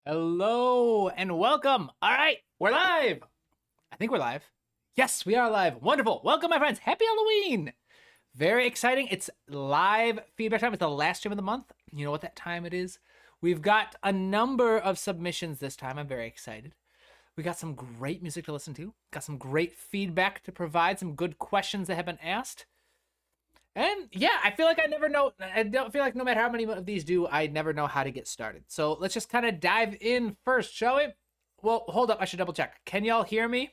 Hello and welcome. All right, we're live. I think we're live. Yes, we are live. Wonderful. Welcome, my friends. Happy Halloween. Very exciting. It's live feedback time. It's the last stream of the month. You know what that time it is? We've got a number of submissions this time. I'm very excited. We got some great music to listen to. Got some great feedback to provide. Some good questions that have been asked. And yeah, I feel like I never know. I don't feel like no matter how many of these do, I never know how to get started. So let's just kind of dive in first, shall we? Well, hold up. I should double check. Can y'all hear me?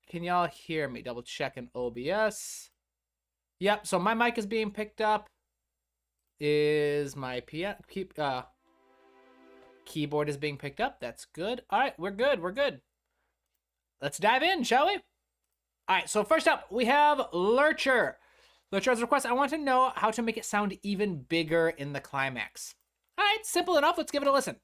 Can y'all hear me? Double check in OBS. Yep. So my mic is being picked up. Is my keyboard is being picked up? That's good. All right, we're good. We're good. Let's dive in, shall we? All right, so first up, we have Lurcher. Lurcher has a request. I want to know how to make it sound even bigger in the climax. All right, simple enough. Let's give it a listen.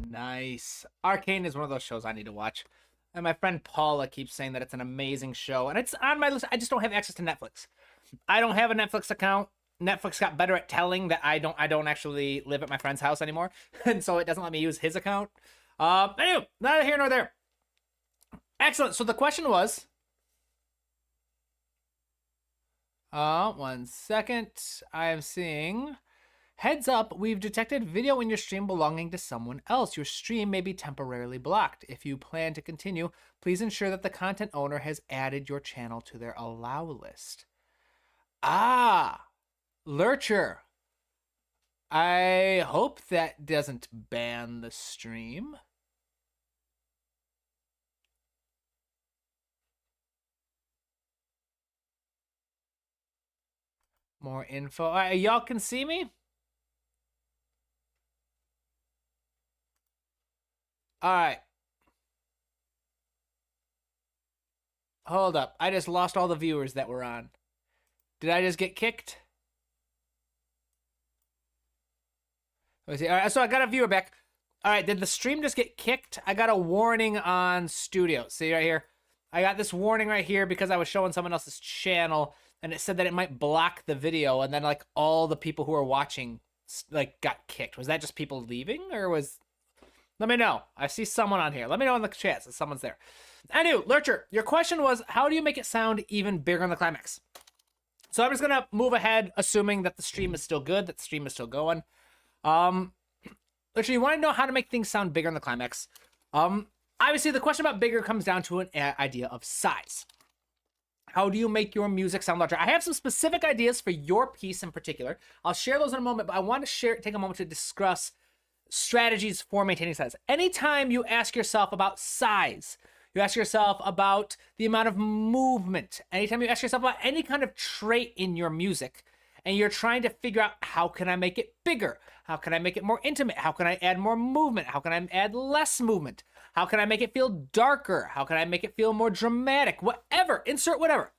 Nice. Arcane is one of those shows I need to watch. And my friend Paula keeps saying that it's an amazing show. And it's on my list. I just don't have access to Netflix. I don't have a Netflix account. Netflix got better at telling that I don't actually live at my friend's house anymore. And so it doesn't let me use his account. Anyway, neither here nor there. Excellent. So the question was... one second. I am seeing... Heads up, we've detected video in your stream belonging to someone else. Your stream may be temporarily blocked. If you plan to continue, please ensure that the content owner has added your channel to their allow list. Ah, Lurcher. I hope that doesn't ban the stream. More info. Y'all can see me? All right. Hold up. I just lost all the viewers that were on. Did I just get kicked? Let's see. All right, so I got a viewer back. All right, did the stream just get kicked? I got a warning on Studio. See right here? I got this warning right here because I was showing someone else's channel, and it said that it might block the video, and then like all the people who are watching like got kicked. Was that just people leaving, or was... Let me know. I see someone on here. Let me know in the chat if someone's there. Anyway, Lurcher, your question was, how do you make it sound even bigger in the climax? So I'm just going to move ahead, assuming that the stream is still good, that the stream is still going. Lurcher, you want to know how to make things sound bigger in the climax. Obviously, the question about bigger comes down to an idea of size. How do you make your music sound larger? I have some specific ideas for your piece in particular. I'll share those in a moment, but I want to take a moment to discuss strategies for maintaining size. Anytime you ask yourself about size, you ask yourself about the amount of movement, anytime you ask yourself about any kind of trait in your music, and you're trying to figure out, how can I make it bigger? How can I make it more intimate? How can I add more movement? How can I add less movement? How can I make it feel darker? How can I make it feel more dramatic? Whatever, insert whatever.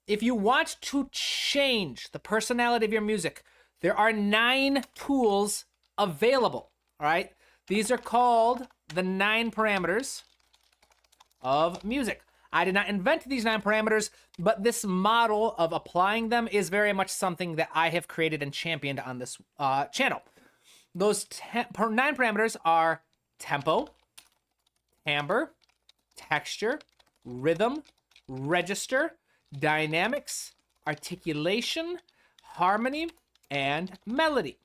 If you want to change the personality of your music, there are 9 tools available. All right. These are called the 9 parameters of music. I did not invent these 9 parameters, but this model of applying them is very much something that I have created and championed on this channel. Those 9 parameters are tempo, timbre, texture, rhythm, register, dynamics, articulation, harmony, and melody.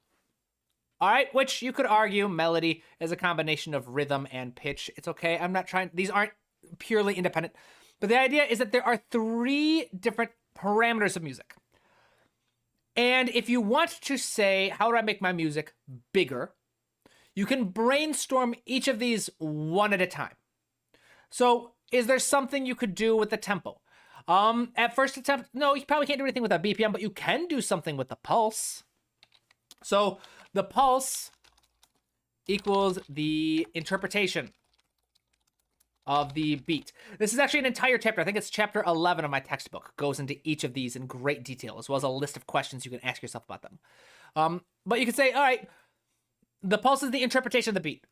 All right, which you could argue melody is a combination of rhythm and pitch. It's okay. I'm not trying, these aren't purely independent. But the idea is that there are 3 different parameters of music. And if you want to say, how do I make my music bigger? You can brainstorm each of these one at a time. So is there something you could do with the tempo? At first attempt, no, you probably can't do anything with a BPM, but you can do something with the pulse. So the pulse equals the interpretation of the beat. This is actually an entire chapter. I think it's chapter 11 of my textbook. Goes into each of these in great detail, as well as a list of questions you can ask yourself about them. But you can say, all right, the pulse is the interpretation of the beat.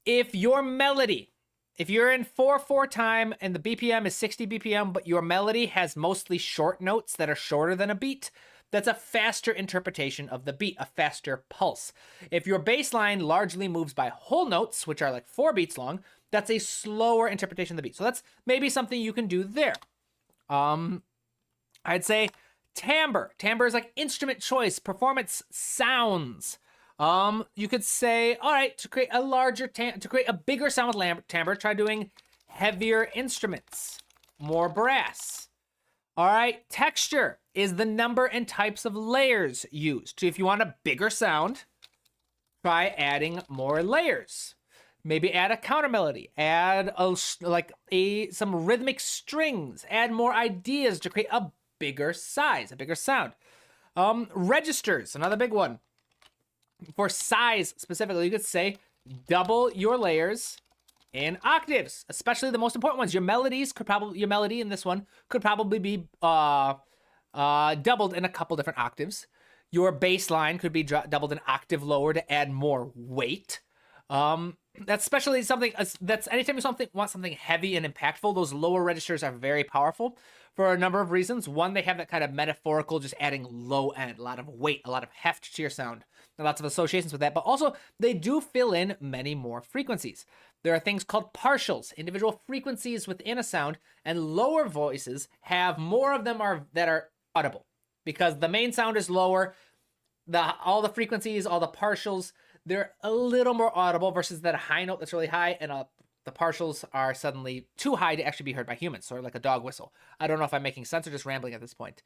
If your melody, if you're in 4/4 time and the BPM is 60 BPM, but your melody has mostly short notes that are shorter than a beat, that's a faster interpretation of the beat, a faster pulse. If your bass line largely moves by whole notes, which are like 4 beats long, that's a slower interpretation of the beat. So that's maybe something you can do there. I'd say timbre. Timbre is like instrument choice, performance sounds. You could say, all right, to create a larger, to create a bigger sound with timbre, try doing heavier instruments, more brass. All right, texture is the number and types of layers used. So if you want a bigger sound, try adding more layers. Maybe add a counter melody, add some rhythmic strings, add more ideas to create a bigger size, a bigger sound. Registers, another big one. For size specifically, you could say double your layers in octaves, especially the most important ones. Your melody in this one could probably be doubled in a couple different octaves. Your bass line could be doubled an octave lower to add more weight. That's especially something that's anytime you want something heavy and impactful, those lower registers are very powerful for a number of reasons. One, they have that kind of metaphorical, just adding low end, a lot of weight, a lot of heft to your sound, and lots of associations with that. But also, they do fill in many more frequencies. There are things called partials, individual frequencies within a sound, and lower voices have more of them that are audible because the main sound is lower. All the frequencies, all the partials, they're a little more audible versus that high note that's really high, and the partials are suddenly too high to actually be heard by humans, sort of like a dog whistle. I don't know if I'm making sense or just rambling at this point.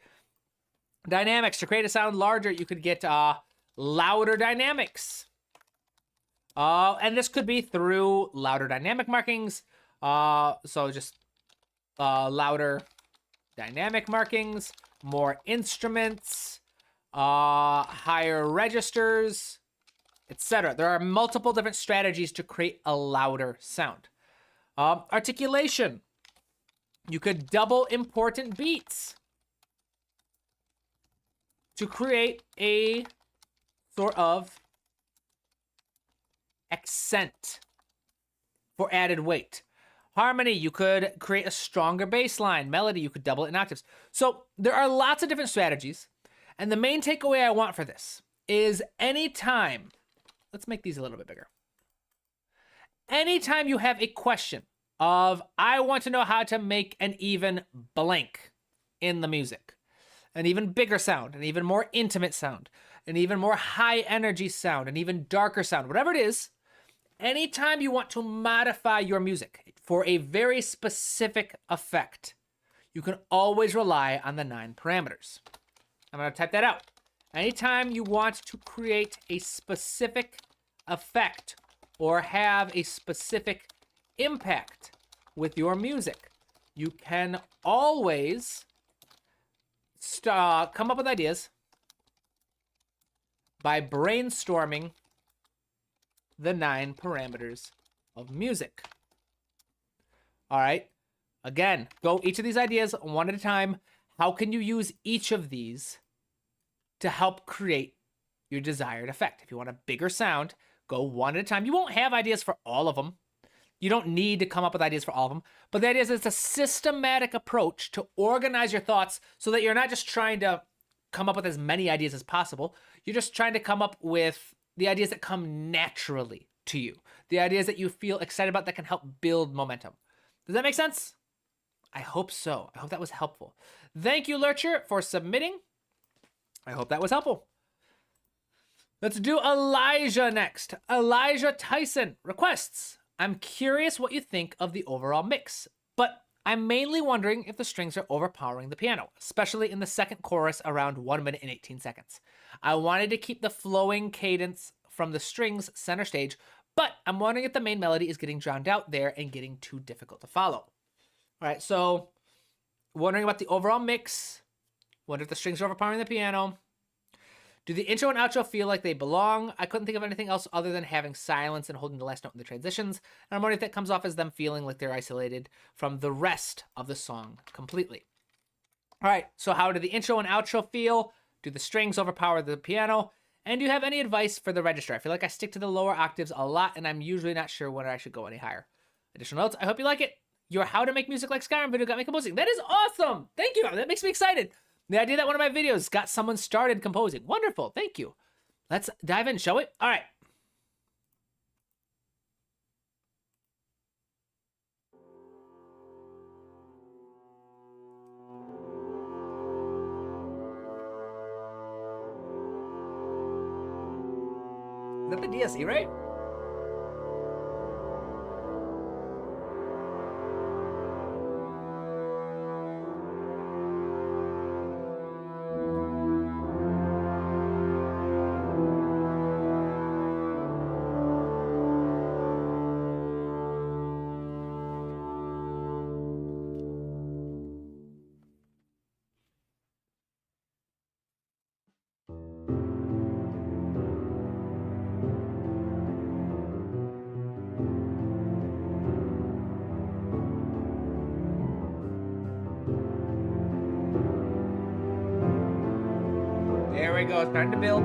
Dynamics, to create a sound larger, you could get louder dynamics. And this could be through louder dynamic markings. So just louder dynamic markings, more instruments, higher registers, etc. There are multiple different strategies to create a louder sound. Articulation. You could double important beats to create a sort of accent for added weight. Harmony, you could create a stronger bass line. Melody, you could double it in octaves. So there are lots of different strategies. And the main takeaway I want for this is anytime, let's make these a little bit bigger. Anytime you have a question of, I want to know how to make an even blank in the music, an even bigger sound, an even more intimate sound, an even more high energy sound, an even darker sound, whatever it is, anytime you want to modify your music for a very specific effect, you can always rely on the 9 parameters. I'm going to type that out. Anytime you want to create a specific effect or have a specific impact with your music, you can always come up with ideas by brainstorming the 9 parameters of music. All right. Again, go each of these ideas one at a time. How can you use each of these to help create your desired effect. If you want a bigger sound, go one at a time. You won't have ideas for all of them. You don't need to come up with ideas for all of them. But the idea is it's a systematic approach to organize your thoughts so that you're not just trying to come up with as many ideas as possible. You're just trying to come up with the ideas that come naturally to you. The ideas that you feel excited about that can help build momentum. Does that make sense? I hope so. I hope that was helpful. Thank you, Lurcher, for submitting. I hope that was helpful. Let's do Elijah next. Elijah Tyson requests, I'm curious what you think of the overall mix, but I'm mainly wondering if the strings are overpowering the piano, especially in the second chorus around 1 minute and 18 seconds. I wanted to keep the flowing cadence from the strings center stage, but I'm wondering if the main melody is getting drowned out there and getting too difficult to follow. All right, so wondering about the overall mix. Wonder if the strings are overpowering the piano. Do the intro and outro feel like they belong? I couldn't think of anything else other than having silence and holding the last note in the transitions. And I'm wondering if that comes off as them feeling like they're isolated from the rest of the song completely. All right, so how do the intro and outro feel? Do the strings overpower the piano? And do you have any advice for the register? I feel like I stick to the lower octaves a lot, and I'm usually not sure whether I should go any higher. Additional notes, I hope you like it. Your How to Make Music Like Skyrim video got me composing. That is awesome. Thank you. That makes me excited. The idea that one of my videos got someone started composing. Wonderful. Thank you. Let's dive in, shall we? All right. Is that the DSE, right? There we go, starting to build.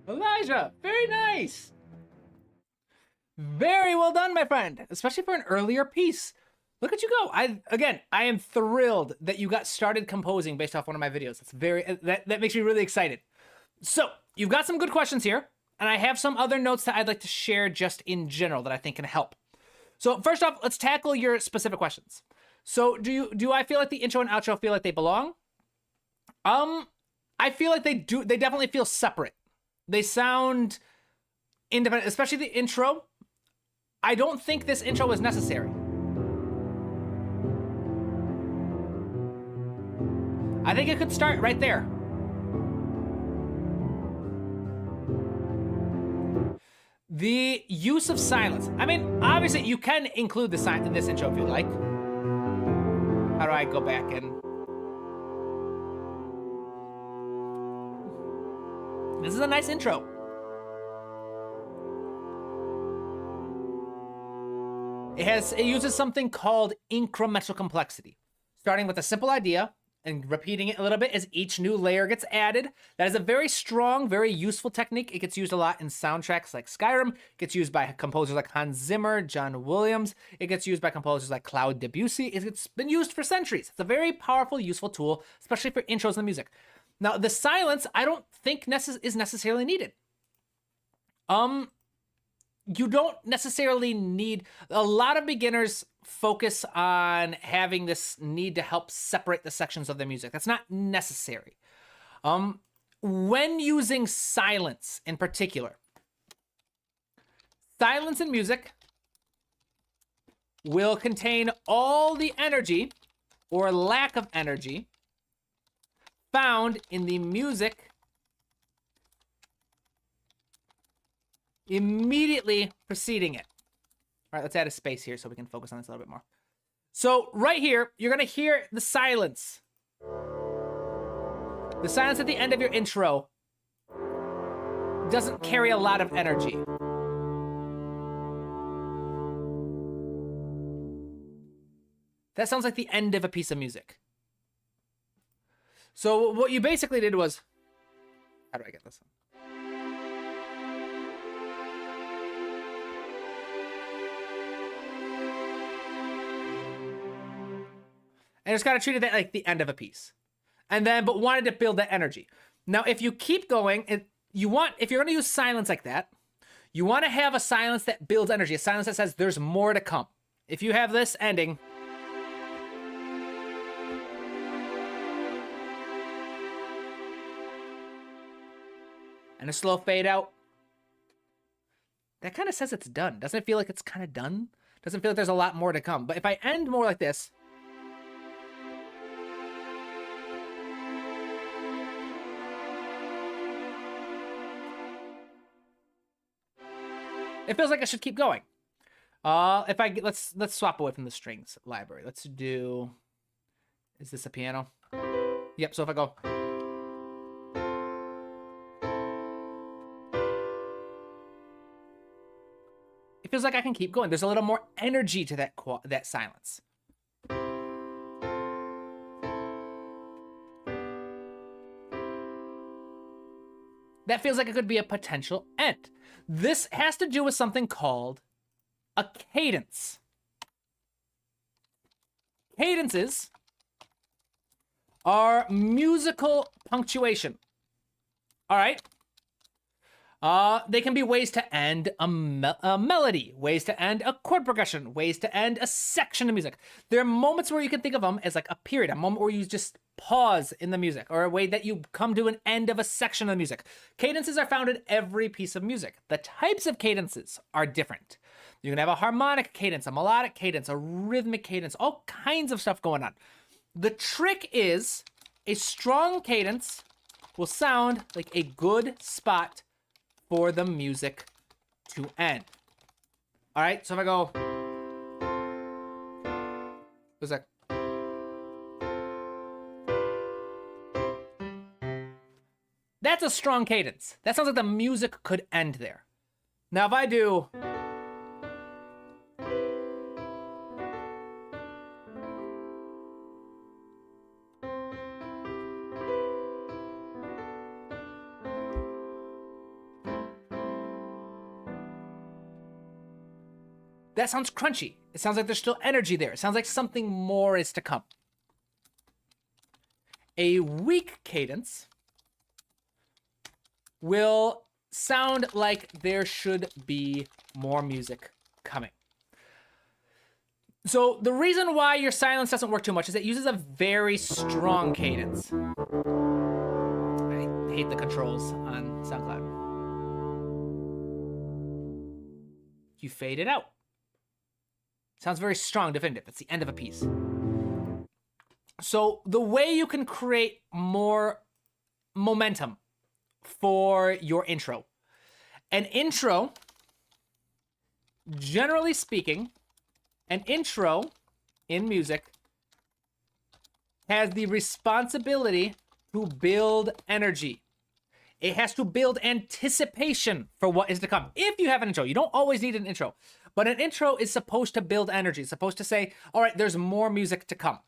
Elijah, very nice. Very well done, my friend, especially for an earlier piece. Look at you go. I am thrilled that you got started composing based off one of my videos. That makes me really excited. So you've got some good questions here, and I have some other notes that I'd like to share just in general that I think can help. So first off, let's tackle your specific questions. So do I feel like the intro and outro feel like they belong? I feel like they do. They definitely feel separate. They sound independent, especially the intro. I don't think this intro is necessary. I think it could start right there. The use of silence. I mean, obviously you can include the silence in this intro if you'd like. How do I go back and... This is a nice intro. It uses something called incremental complexity, starting with a simple idea and repeating it a little bit as each new layer gets added. That is a very strong, very useful technique. It gets used a lot in soundtracks like Skyrim. It gets used by composers like Hans Zimmer, John Williams. It gets used by composers like Claude Debussy. It's been used for centuries. It's a very powerful, useful tool, especially for intros and music. Now, the silence, I don't think is necessarily needed. You don't necessarily need... A lot of beginners focus on having this need to help separate the sections of the music. That's not necessary. When using silence in particular, silence in music will contain all the energy or lack of energy found in the music immediately preceding it. All right, let's add a space here so we can focus on this a little bit more. So right here, you're gonna hear the silence. The silence at the end of your intro doesn't carry a lot of energy. That sounds like the end of a piece of music. So what you basically did was, how do I get this one? And just kind of treated that like the end of a piece. And then, but wanted to build that energy. Now, if you keep going, and if you're going to use silence like that, you want to have a silence that builds energy, a silence that says there's more to come. If you have this ending, and a slow fade out, that kind of says it's done. Doesn't it feel like it's kind of done? Doesn't feel like there's a lot more to come. But if I end more like this, it feels like I should keep going. Let's swap away from the strings library. Let's do, is this a piano? Yep, so if I go, it feels like I can keep going. There's a little more energy to that silence. That feels like it could be a potential end. This has to do with something called a cadence. Cadences are musical punctuation. All right? They can be ways to end a melody, ways to end a chord progression, ways to end a section of music. There are moments where you can think of them as like a period, a moment where you just pause in the music, or a way that you come to an end of a section of the music. Cadences are found in every piece of music. The types of cadences are different. You can have a harmonic cadence, a melodic cadence, a rhythmic cadence, all kinds of stuff going on. The trick is a strong cadence will sound like a good spot for the music to end. All right, so if I go, what's that? That's a strong cadence. That sounds like the music could end there. Now, if I do, that sounds crunchy. It sounds like there's still energy there. It sounds like something more is to come. A weak cadence will sound like there should be more music coming. So the reason why your silence doesn't work too much is it uses a very strong cadence. I hate the controls on SoundCloud. you fade it out. Sounds very strong, definitive. That's the end of a piece. So the way you can create more momentum for your intro. An intro, generally speaking, an intro in music has the responsibility to build energy. It has to build anticipation for what is to come. If you have an intro, you don't always need an intro, but an intro is supposed to build energy. It's supposed to say, all right, there's more music to come.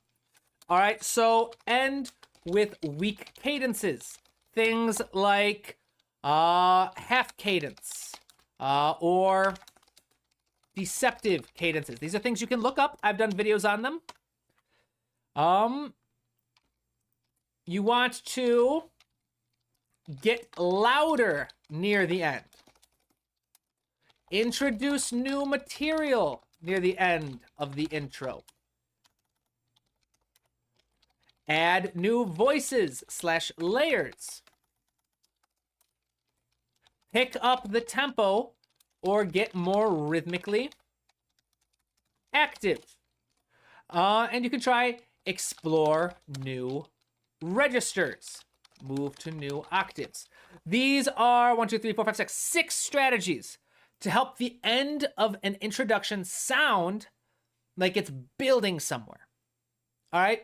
All right, so end with weak cadences. Things like half cadence or deceptive cadences. These are things you can look up. I've done videos on them. You want to get louder near the end. Introduce new material near the end of the intro. Add new voices / layers. Pick up the tempo or get more rhythmically active. And you can try explore new registers. Move to new octaves. These are 6 strategies to help the end of an introduction sound like it's building somewhere. All right?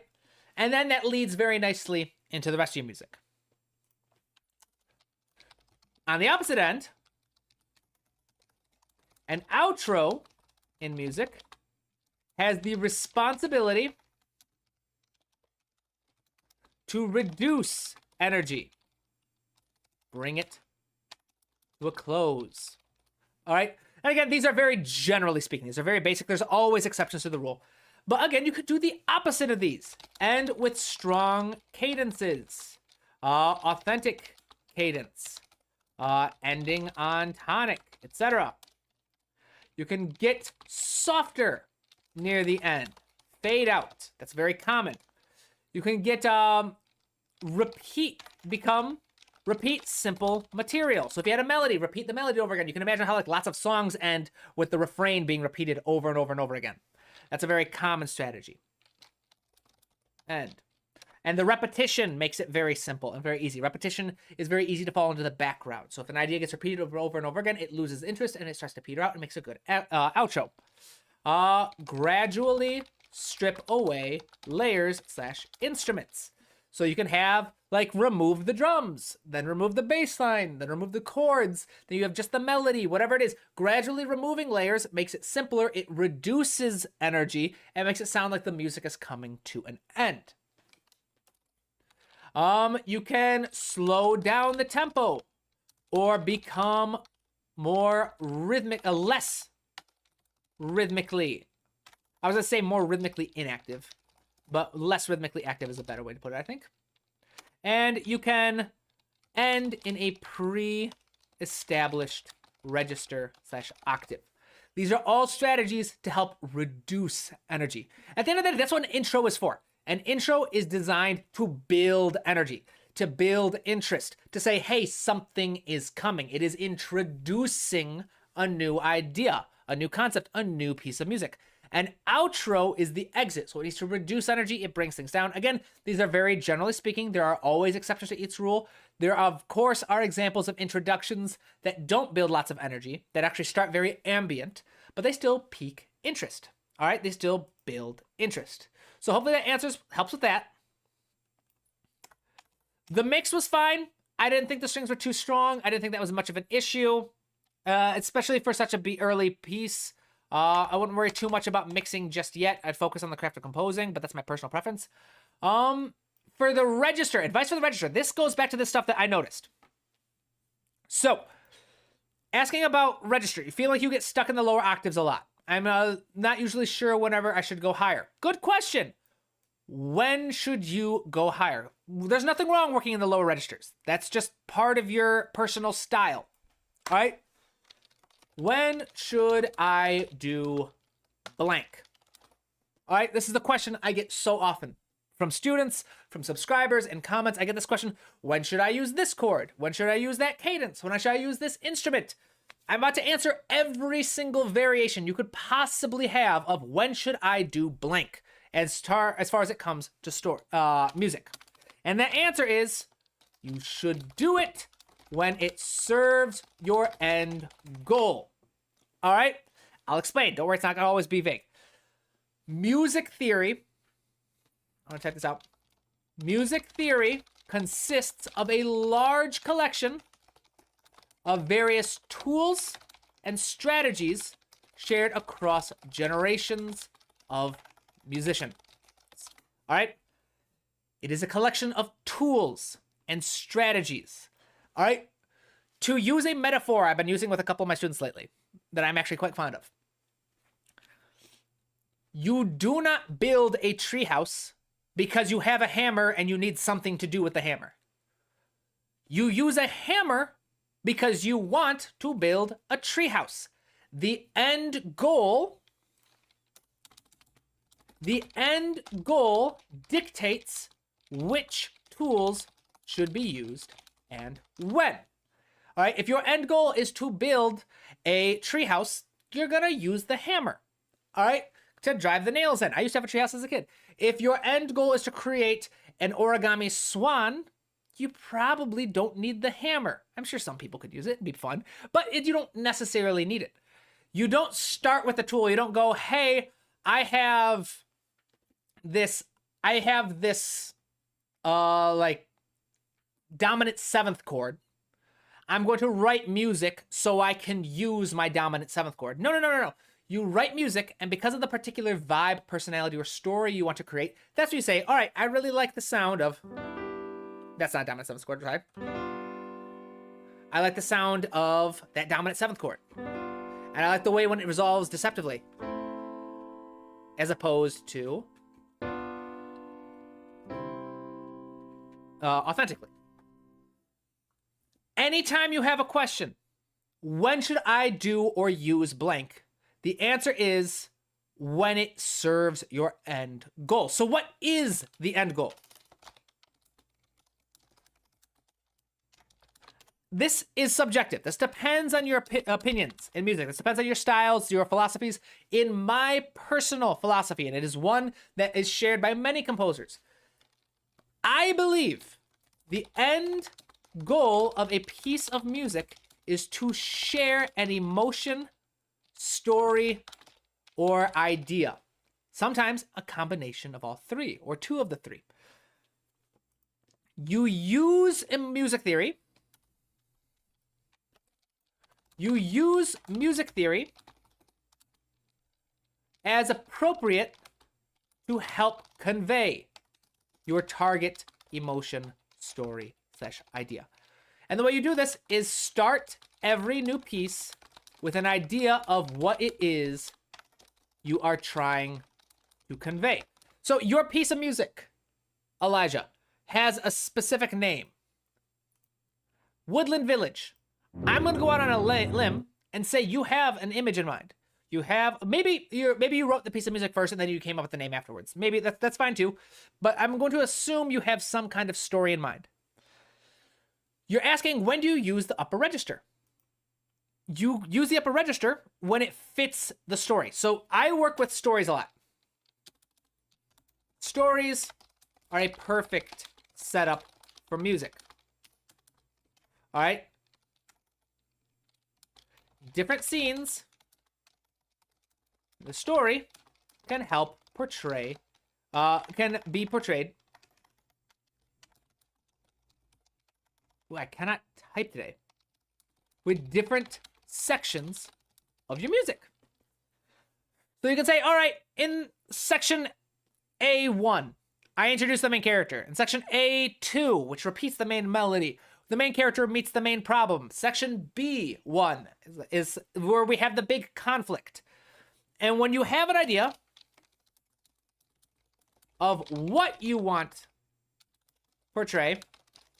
And then that leads very nicely into the rest of your music. On the opposite end, an outro in music has the responsibility to reduce energy. Bring it to a close. All right? And again, these are very generally speaking. These are very basic. There's always exceptions to the rule. But again, you could do the opposite of these. End with strong cadences. Authentic cadence. Ending on tonic, etc. You can get softer near the end. Fade out. That's very common. You can get repeat simple material. So if you had a melody, repeat the melody over again. You can imagine how like lots of songs end with the refrain being repeated over and over and over again. That's a very common strategy. And the repetition makes it very simple and very easy. Repetition is very easy to fall into the background. So if an idea gets repeated over and over again, it loses interest and it starts to peter out and makes a good outro. Gradually strip away layers / instruments. So you can have like remove the drums, then remove the bass line, then remove the chords, then you have just the melody, whatever it is. Gradually removing layers makes it simpler. It reduces energy and makes it sound like the music is coming to an end. You can slow down the tempo or become more less rhythmically. I was gonna say more rhythmically inactive, but less rhythmically active is a better way to put it, I think. And you can end in a pre-established register / octave. These are all strategies to help reduce energy. At the end of the day, that's what an intro is for. An intro is designed to build energy, to build interest, to say, hey, something is coming. It is introducing a new idea, a new concept, a new piece of music. An outro is the exit. So it needs to reduce energy. It brings things down. Again, these are very generally speaking. There are always exceptions to each rule. There, of course, are examples of introductions that don't build lots of energy, that actually start very ambient, but they still pique interest. All right, they still build interest. So hopefully that helps with that. The mix was fine. I didn't think the strings were too strong. I didn't think that was much of an issue, especially for such a early piece. I wouldn't worry too much about mixing just yet. I'd focus on the craft of composing, but that's my personal preference. For the register, advice for the register. This goes back to the stuff that I noticed. So, asking about register. You feel like you get stuck in the lower octaves a lot. I'm not usually sure whenever I should go higher. Good question. When should you go higher? There's nothing wrong working in the lower registers. That's just part of your personal style. All right? When should I do blank? All right, this is the question I get so often from students, from subscribers, and comments. I get this question, when should I use this chord? When should I use that cadence? When should I use this instrument? I'm about to answer every single variation you could possibly have of when should I do blank as far as it comes to music. And the answer is you should do it when it serves your end goal. All right? I'll explain. Don't worry, it's not going to always be vague. Music theory, I'm going to type this out. Music theory consists of a large collection of various tools and strategies shared across generations of musicians. All right? It is a collection of tools and strategies. All right? To use a metaphor I've been using with a couple of my students lately that I'm actually quite fond of. You do not build a treehouse because you have a hammer and you need something to do with the hammer. You use a hammer because you want to build a treehouse. The end goal dictates which tools should be used and when. All right, if your end goal is to build a treehouse, you're gonna use the hammer. All right, to drive the nails in. I used to have a treehouse as a kid. If your end goal is to create an origami swan, you probably don't need the hammer. I'm sure some people could use it, it'd be fun, but you don't necessarily need it. You don't start with the tool. You don't go, hey, I have this like dominant seventh chord. I'm going to write music so I can use my dominant seventh chord. No. You write music, and because of the particular vibe, personality, or story you want to create, that's what you say, all right, I really like the sound of... That's not dominant seventh chord, right? I like the sound of that dominant seventh chord. And I like the way when it resolves deceptively. As opposed to... authentically. Anytime you have a question, when should I do or use blank? The answer is when it serves your end goal. So what is the end goal? This is subjective. This depends on your opinions in music. This depends on your styles, your philosophies. In my personal philosophy, and it is one that is shared by many composers, I believe the end goal of a piece of music is to share an emotion, story, or idea. Sometimes a combination of all three, or two of the three. You use music theory as appropriate to help convey your target emotion, story, / idea. And the way you do this is start every new piece with an idea of what it is you are trying to convey. So your piece of music, Elijah, has a specific name. Woodland Village. I'm going to go out on a limb and say you have an image in mind. You have, maybe you wrote the piece of music first and then you came up with the name afterwards. Maybe that's fine too. But I'm going to assume you have some kind of story in mind. You're asking, when do you use the upper register? You use the upper register when it fits the story. So I work with stories a lot. Stories are a perfect setup for music. All right? Different scenes, the story can help portray, can be portrayed. Ooh, I cannot type today. With different sections of your music. So you can say, all right, in section A1, I introduce the main character. In section A2, which repeats the main melody, the main character meets the main problem. Section B1 is where we have the big conflict. And when you have an idea of what you want to portray,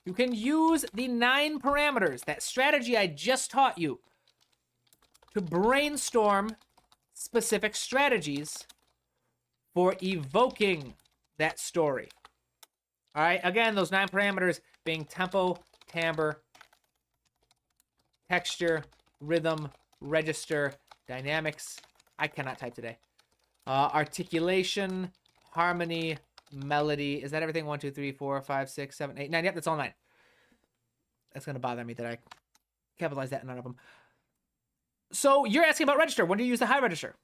you can use the 9 parameters, that strategy I just taught you, to brainstorm specific strategies for evoking that story. All right, again, those 9 parameters being tempo, timbre, texture, rhythm, register, dynamics. I cannot type today. Articulation, harmony, melody. Is that everything? 1, 2, 3, 4, 5, 6, 7, 8, 9. Yep, that's all 9. That's going to bother me that I capitalize that in none of them. So you're asking about register. When do you use the high register?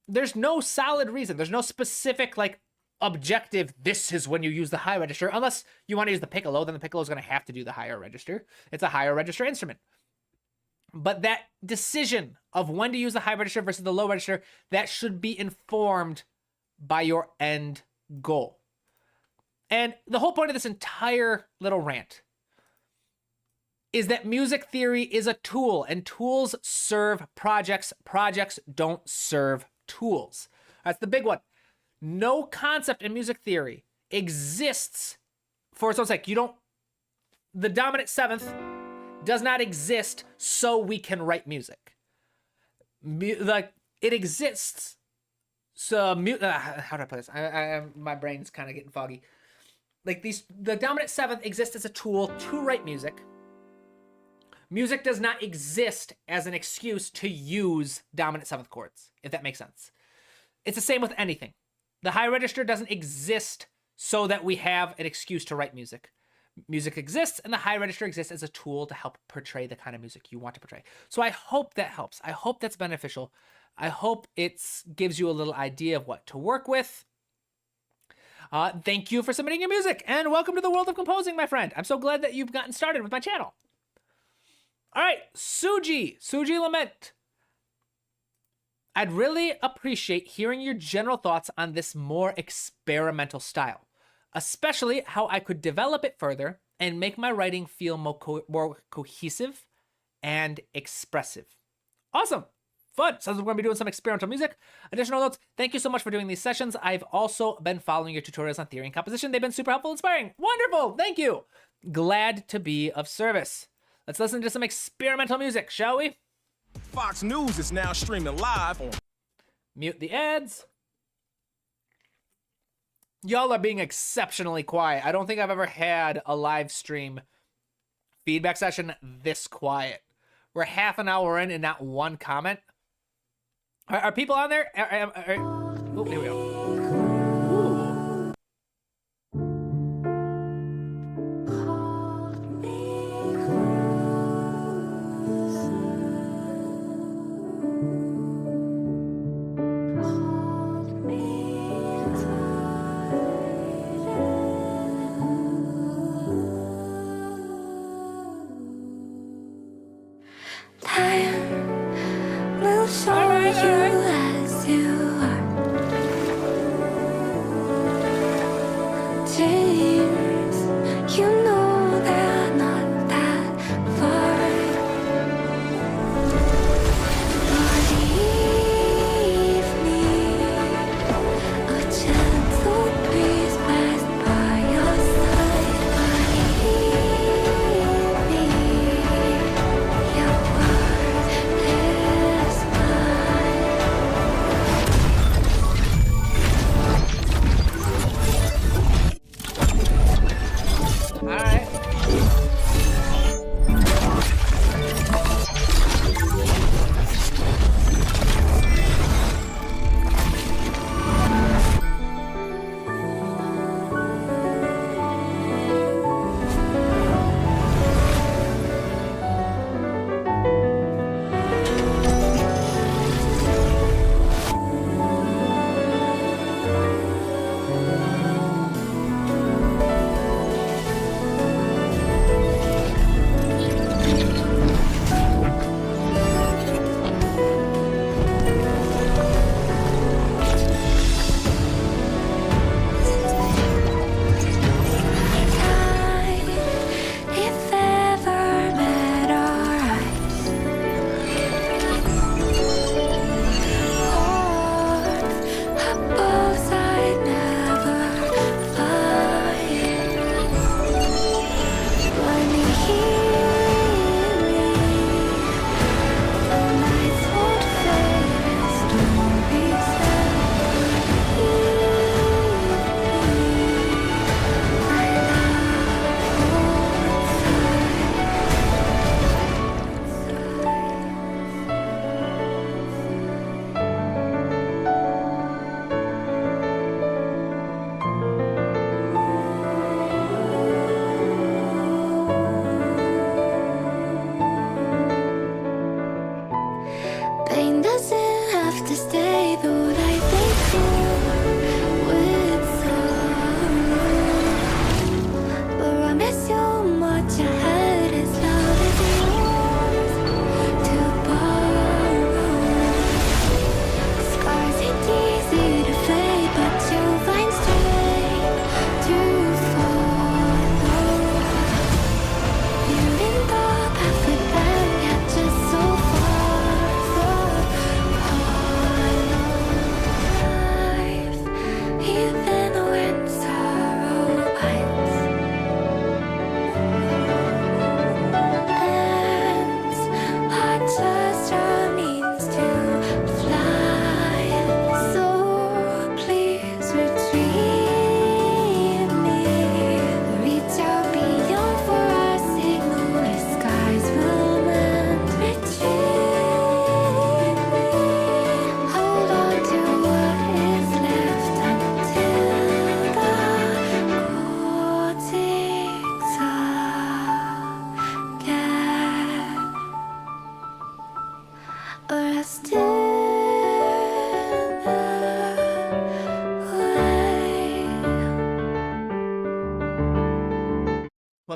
There's no solid reason. There's no specific, like, objective, this is when you use the high register. Unless you want to use the piccolo, then the piccolo is going to have to do the higher register. It's a higher register instrument. But that decision of when to use the high register versus the low register, that should be informed by your end goal. And the whole point of this entire little rant is that music theory is a tool, and tools serve projects. Projects don't serve tools. That's the big one. No concept in music theory exists for its own sake. The dominant seventh does not exist so we can write music. Like, it exists. So, how do I put this? My brain's kind of getting foggy. Like, the dominant seventh exists as a tool to write music. Music does not exist as an excuse to use dominant seventh chords, if that makes sense. It's the same with anything. The high register doesn't exist so that we have an excuse to write music. Music exists, and the high register exists as a tool to help portray the kind of music you want to portray. So I hope that helps. I hope that's beneficial. I hope it gives you a little idea of what to work with. Thank you for submitting your music, and welcome to the world of composing, my friend. I'm so glad that you've gotten started with my channel. All right, Suji Lament. I'd really appreciate hearing your general thoughts on this more experimental style, especially how I could develop it further and make my writing feel more cohesive and expressive. Awesome. Fun. Sounds like we're going to be doing some experimental music. Additional notes, thank you so much for doing these sessions. I've also been following your tutorials on theory and composition. They've been super helpful and inspiring. Wonderful. Thank you. Glad to be of service. Let's listen to some experimental music, shall we? Fox News is now streaming live on... Mute the ads. Y'all are being exceptionally quiet. I don't think I've ever had a live stream feedback session this quiet. We're half an hour in and not one comment. Are people on there? Oh, here we go. Time will show you as you are.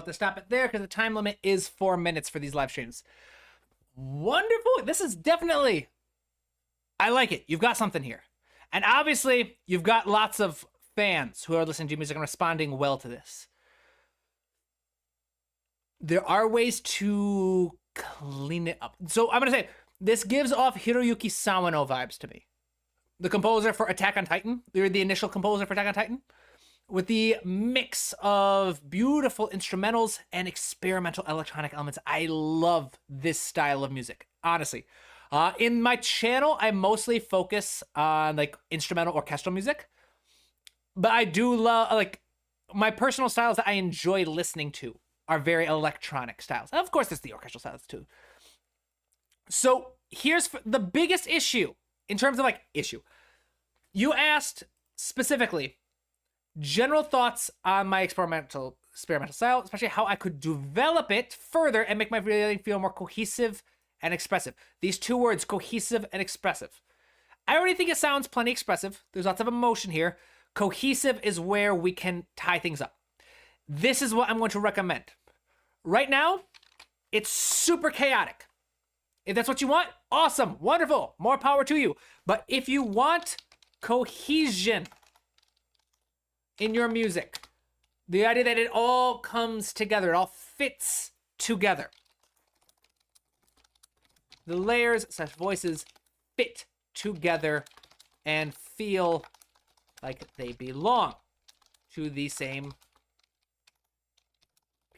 to stop it there because the time limit is 4 minutes for these live streams. Wonderful. This is definitely, I like it. You've got something here. And obviously, you've got lots of fans who are listening to music and responding well to this. There are ways to clean it up. So I'm going to say, this gives off Hiroyuki Sawano vibes to me. The composer for Attack on Titan, the initial composer for Attack on Titan, with the mix of beautiful instrumentals and experimental electronic elements. I love this style of music, honestly. In my channel, I mostly focus on like instrumental orchestral music, but I do love, like, my personal styles that I enjoy listening to are very electronic styles. And of course, there's the orchestral styles too. So here's the biggest issue in terms of like issue. You asked specifically general thoughts on my experimental style, especially how I could develop it further and make my video feel more cohesive and expressive. These two words, cohesive and expressive. I already think it sounds plenty expressive. There's lots of emotion here. Cohesive is where we can tie things up. This is what I'm going to recommend. Right now, it's super chaotic. If that's what you want, awesome, wonderful, more power to you. But if you want cohesion in your music, the idea that it all comes together, it all fits together. The layers / voices fit together and feel like they belong to the same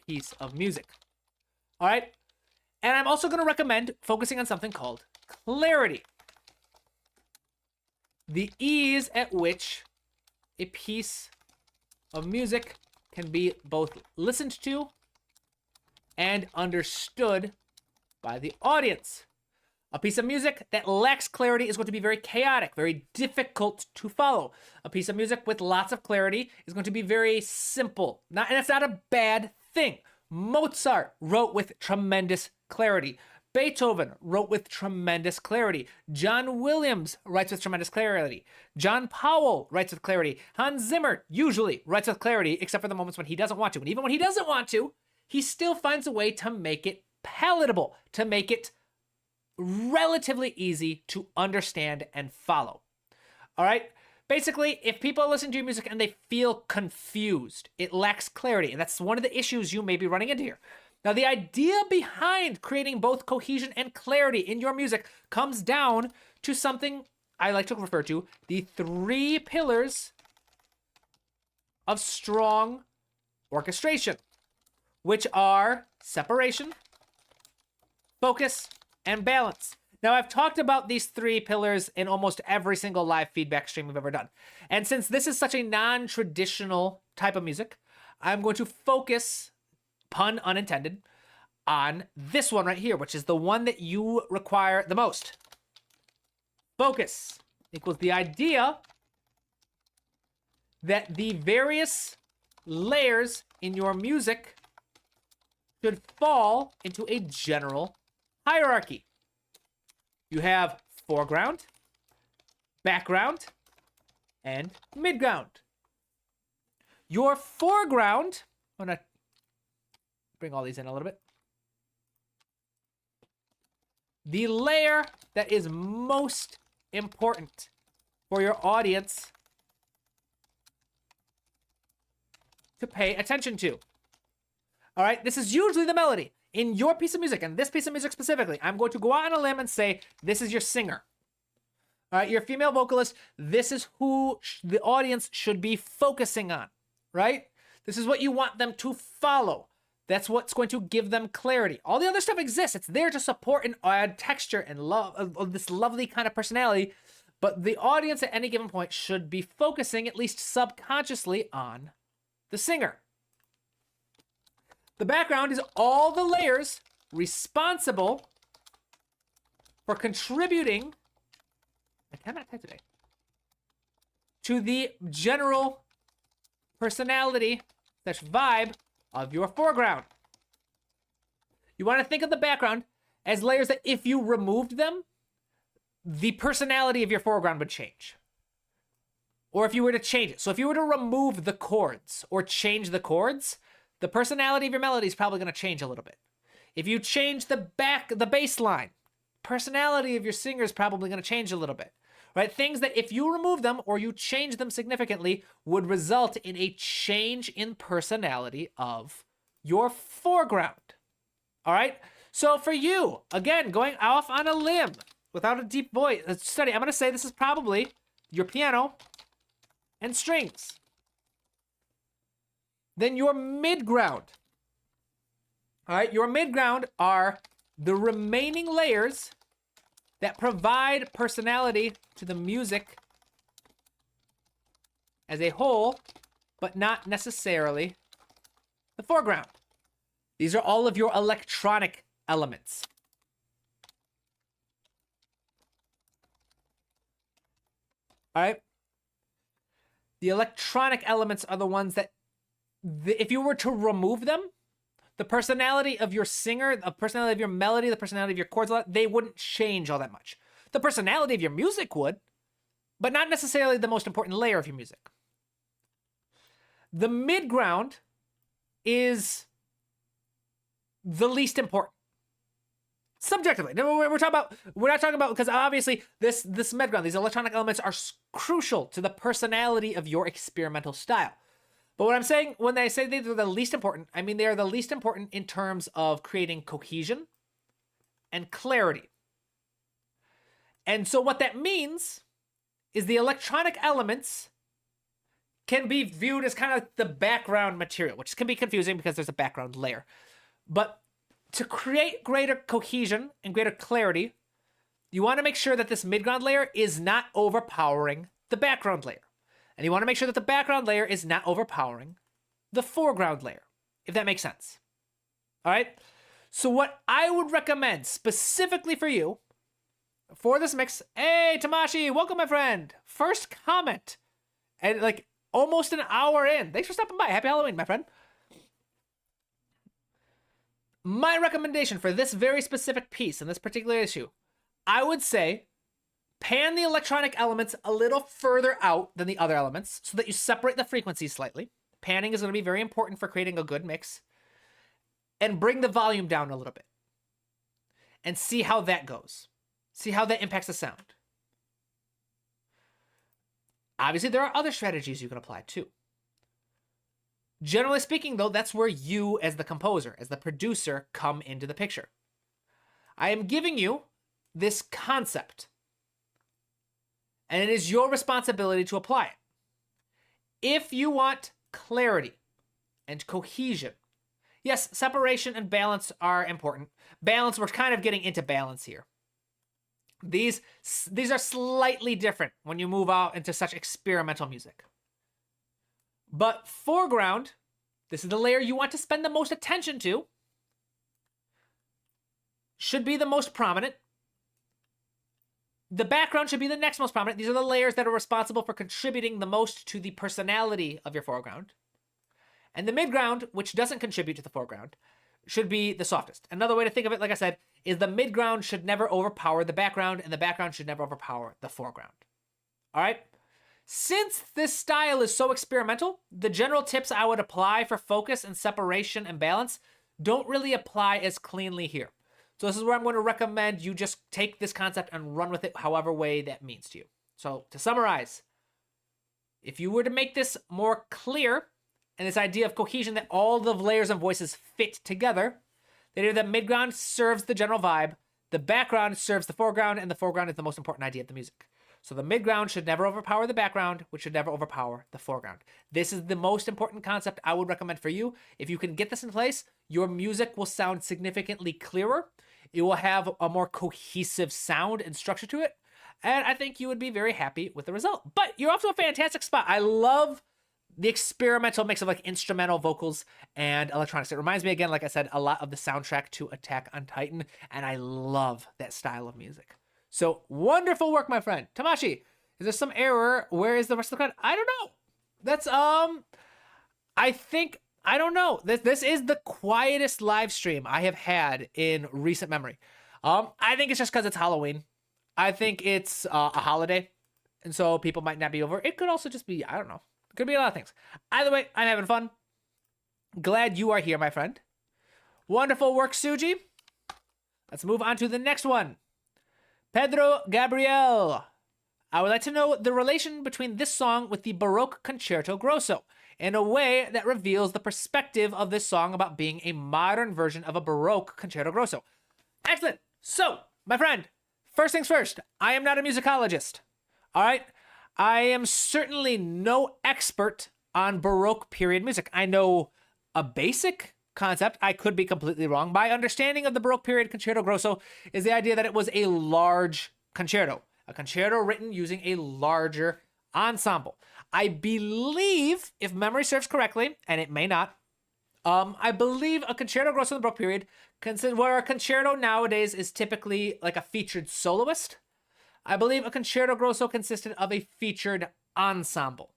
piece of music. All right? And I'm also going to recommend focusing on something called clarity. The ease at which a piece of music can be both listened to and understood by the audience. A piece of music that lacks clarity is going to be very chaotic, very difficult to follow. A piece of music with lots of clarity is going to be very simple. And that's not a bad thing. Mozart wrote with tremendous clarity. Beethoven wrote with tremendous clarity. John Williams writes with tremendous clarity. John Powell writes with clarity. Hans Zimmer usually writes with clarity, except for the moments when he doesn't want to. And even when he doesn't want to, he still finds a way to make it palatable, to make it relatively easy to understand and follow. All right? Basically, if people listen to your music and they feel confused, it lacks clarity. And that's one of the issues you may be running into here. Now, the idea behind creating both cohesion and clarity in your music comes down to something I like to refer to, the 3 pillars of strong orchestration, which are separation, focus, and balance. Now, I've talked about these 3 pillars in almost every single live feedback stream we've ever done. And since this is such a non-traditional type of music, I'm going to focus, pun unintended, on this one right here, which is the one that you require the most. Focus equals the idea that the various layers in your music should fall into a general hierarchy. You have foreground, background, and midground. Your foreground, I'm going to bring all these in a little bit. The layer that is most important for your audience to pay attention to. All right, this is usually the melody. In your piece of music, and this piece of music specifically, I'm going to go out on a limb and say, this is your singer. All right, your female vocalist, this is who the audience should be focusing on, right? This is what you want them to follow. That's what's going to give them clarity. All the other stuff exists. It's there to support and add texture and love of this lovely kind of personality. But the audience at any given point should be focusing, at least subconsciously, on the singer. The background is all the layers responsible for contributing, I cannot type today, to the general personality / vibe of your foreground. You want to think of the background as layers that if you removed them, the personality of your foreground would change. Or if you were to change it. So if you were to remove the chords or change the chords, the personality of your melody is probably going to change a little bit. If you change the bass line, personality of your singer is probably going to change a little bit, right? Things that if you remove them or you change them significantly would result in a change in personality of your foreground. All right. So for you, again, going off on a limb without a deep voice study, I'm going to say this is probably your piano and strings. Then your midground. All right. Your midground are the remaining layers that provide personality to the music as a whole, but not necessarily the foreground. These are all of your electronic elements. All right. The electronic elements are the ones that, if you were to remove them, the personality of your singer, the personality of your melody, the personality of your chords, they wouldn't change all that much. The personality of your music would, but not necessarily the most important layer of your music. The midground is the least important. Subjectively. We're not talking about, because obviously this midground, these electronic elements are crucial to the personality of your experimental style. But what I'm saying, when I say they're the least important, I mean they are the least important in terms of creating cohesion and clarity. And so what that means is the electronic elements can be viewed as kind of like the background material, which can be confusing because there's a background layer. But to create greater cohesion and greater clarity, you want to make sure that this midground layer is not overpowering the background layer. And you want to make sure that the background layer is not overpowering the foreground layer, if that makes sense. All right? So what I would recommend specifically for you for this mix, hey, Tamashi, welcome, my friend. First comment. And like almost an hour in. Thanks for stopping by. Happy Halloween, my friend. My recommendation for this very specific piece in this particular issue, I would say pan the electronic elements a little further out than the other elements so that you separate the frequencies slightly. Panning is going to be very important for creating a good mix. And bring the volume down a little bit. And see how that goes. See how that impacts the sound. Obviously, there are other strategies you can apply too. Generally speaking, though, that's where you as the composer, as the producer, come into the picture. I am giving you this concept. And it is your responsibility to apply it. If you want clarity and cohesion, yes, separation and balance are important. Balance, we're kind of getting into balance here. These are slightly different when you move out into such experimental music. But foreground, this is the layer you want to spend the most attention to, should be the most prominent. The background should be the next most prominent. These are the layers that are responsible for contributing the most to the personality of your foreground. And the midground, which doesn't contribute to the foreground, should be the softest. Another way to think of it, like I said, is the midground should never overpower the background, and the background should never overpower the foreground. All right? Since this style is so experimental, the general tips I would apply for focus and separation and balance don't really apply as cleanly here. So this is where I'm going to recommend you just take this concept and run with it however way that means to you. So to summarize, if you were to make this more clear, and this idea of cohesion, that all the layers and voices fit together, the idea that midground serves the general vibe, the background serves the foreground, and the foreground is the most important idea of the music. So the midground should never overpower the background, which should never overpower the foreground. This is the most important concept I would recommend for you. If you can get this in place, your music will sound significantly clearer. It will have a more cohesive sound and structure to it. And I think you would be very happy with the result. But you're off to a fantastic spot. I love the experimental mix of like instrumental vocals and electronics. It reminds me, again, like I said, a lot of the soundtrack to Attack on Titan. And I love that style of music. So wonderful work, my friend. Tamashi, is there some error? Where is the rest of the code? I don't know. That's, I don't know. This is the quietest live stream I have had in recent memory. I think it's just because it's Halloween. I think it's a holiday. And so people might not be over. It could also just be, I don't know. It could be a lot of things. Either way, I'm having fun. Glad you are here, my friend. Wonderful work, Suji. Let's move on to the next one. Pedro Gabriel. I would like to know the relation between this song with the Baroque Concerto Grosso in a way that reveals the perspective of this song about being a modern version of a Baroque Concerto Grosso. Excellent. So, my friend, first things first, I am not a musicologist. All right? I am certainly no expert on Baroque period music. I know a basic concept. I could be completely wrong. My understanding of the Baroque period Concerto Grosso is the idea that it was a large concerto, a concerto written using a larger ensemble. I believe, if memory serves correctly, and it may not, I believe a Concerto Grosso in the Baroque period, where a concerto nowadays is typically like a featured soloist, I believe a Concerto Grosso consisted of a featured ensemble.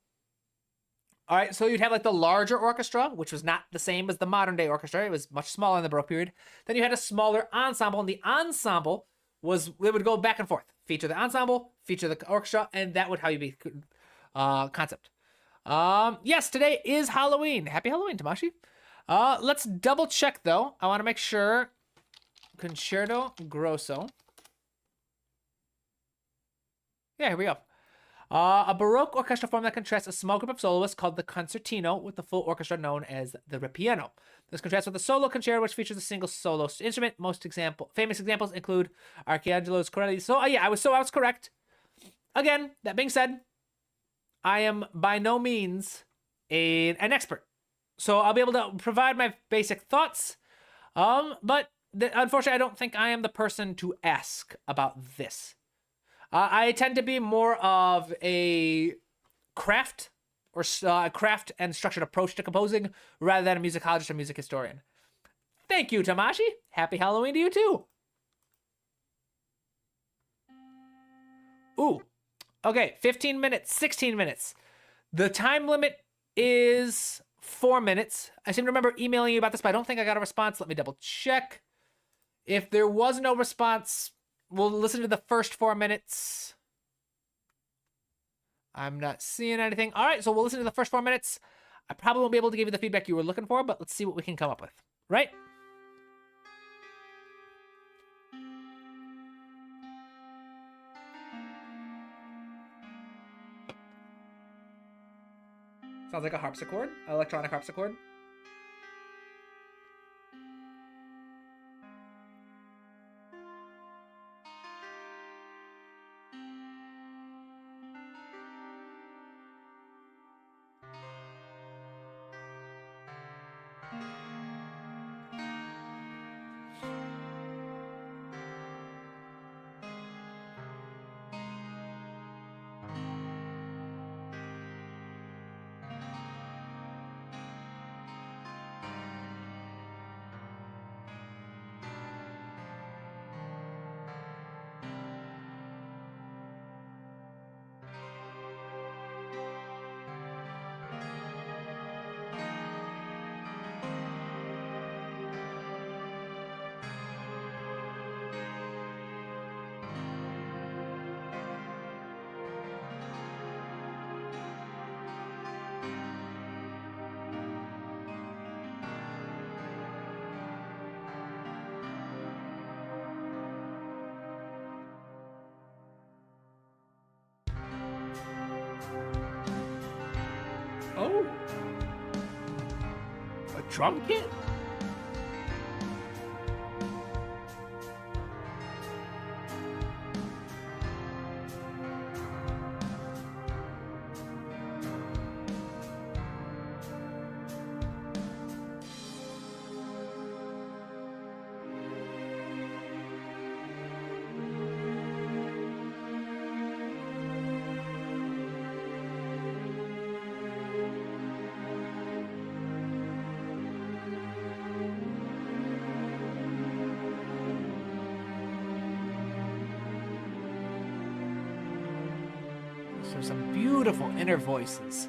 All right, so you'd have like the larger orchestra, which was not the same as the modern day orchestra. It was much smaller in the Baroque period. Then you had a smaller ensemble, and the ensemble it would go back and forth. Feature the ensemble, feature the orchestra, and that would how you be concept. Yes, today is Halloween. Happy Halloween, Tamashi. Let's double check though. I want to make sure Concerto Grosso. Yeah, here we go. A Baroque orchestral form that contrasts a small group of soloists called the concertino with the full orchestra known as the ripieno. This contrasts with the solo concerto, which features a single solo instrument. Famous examples include Archangelo's Corelli. So I was correct. Again, that being said, I am by no means an expert, so I'll be able to provide my basic thoughts. But unfortunately, I don't think I am the person to ask about this. I tend to be more of a craft and structured approach to composing rather than a musicologist or music historian. Thank you, Tamashi. Happy Halloween to you too. Ooh. Okay, 15 minutes, 16 minutes. The time limit is 4 minutes. I seem to remember emailing you about this, but I don't think I got a response. Let me double check. If there was no response, we'll listen to the first 4 minutes. I'm not seeing anything. All right, so we'll listen to the first 4 minutes. I probably won't be able to give you the feedback you were looking for, but let's see what we can come up with, right? Sounds like a harpsichord, electronic harpsichord. Oh, a drum kit? So some beautiful inner voices.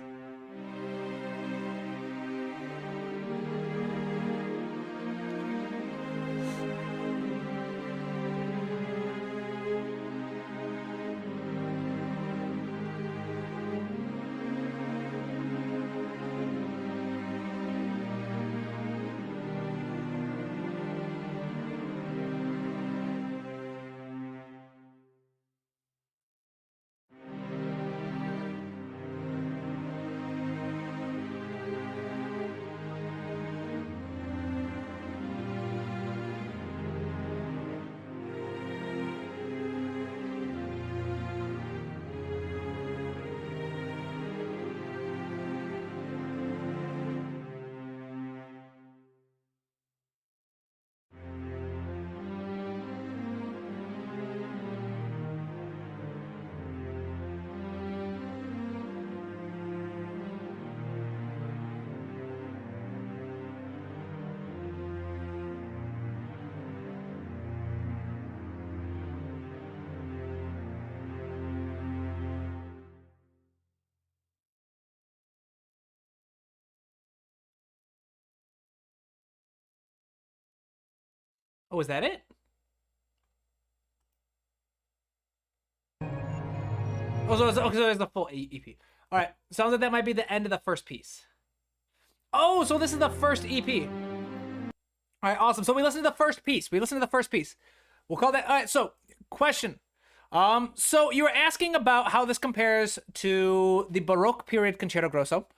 Oh, is that it? Oh, so there's the full EP. All right, sounds like that might be the end of the first piece. Oh, so this is the first EP. All right, awesome. So we listened to the first piece. We'll call that. All right. So, question. So you were asking about how this compares to the Baroque period Concerto Grosso.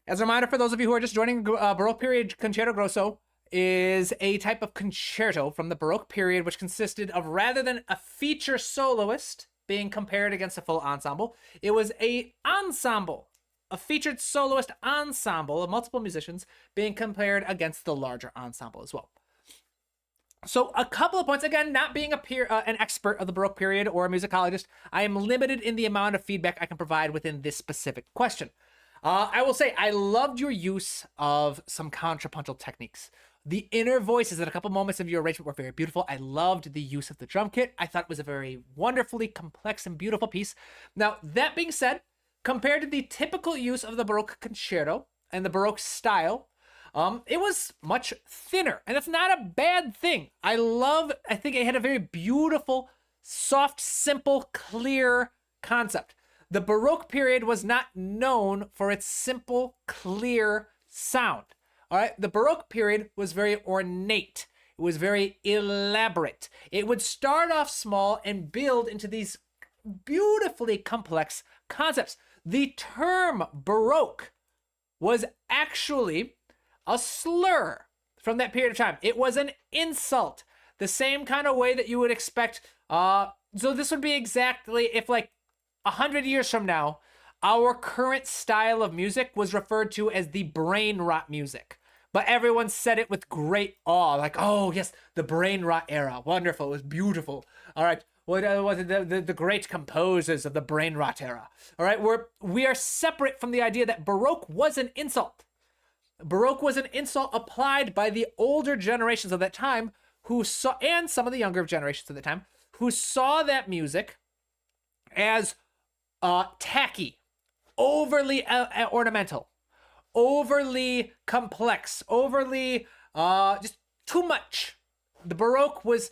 As a reminder for those of you who are just joining, Baroque period Concerto Grosso is a type of concerto from the Baroque period, which consisted of, rather than a feature soloist being compared against a full ensemble, it was a ensemble, a featured soloist ensemble of multiple musicians being compared against the larger ensemble as well. So a couple of points, again, not being an expert of the Baroque period or a musicologist, I am limited in the amount of feedback I can provide within this specific question. I will say I loved your use of some contrapuntal techniques. The inner voices at a couple moments of your arrangement were very beautiful. I loved the use of the drum kit. I thought it was a very wonderfully complex and beautiful piece. Now, that being said, compared to the typical use of the Baroque concerto and the Baroque style, it was much thinner, and that's not a bad thing. I think it had a very beautiful, soft, simple, clear concept. The Baroque period was not known for its simple, clear sound. All right, the Baroque period was very ornate. It was very elaborate. It would start off small and build into these beautifully complex concepts. The term Baroque was actually a slur from that period of time. It was an insult, the same kind of way that you would expect. So this would be exactly if, like, 100 years from now, our current style of music was referred to as the brain rot music. But everyone said it with great awe, like, oh, yes, the brain rot era. Wonderful. It was beautiful. All right. What was the great composers of the brain rot era? All right. We are separate from the idea that Baroque was an insult. Baroque was an insult applied by the older generations of that time and some of the younger generations of the time, who saw that music as tacky, overly ornamental, overly complex, overly just too much. The Baroque was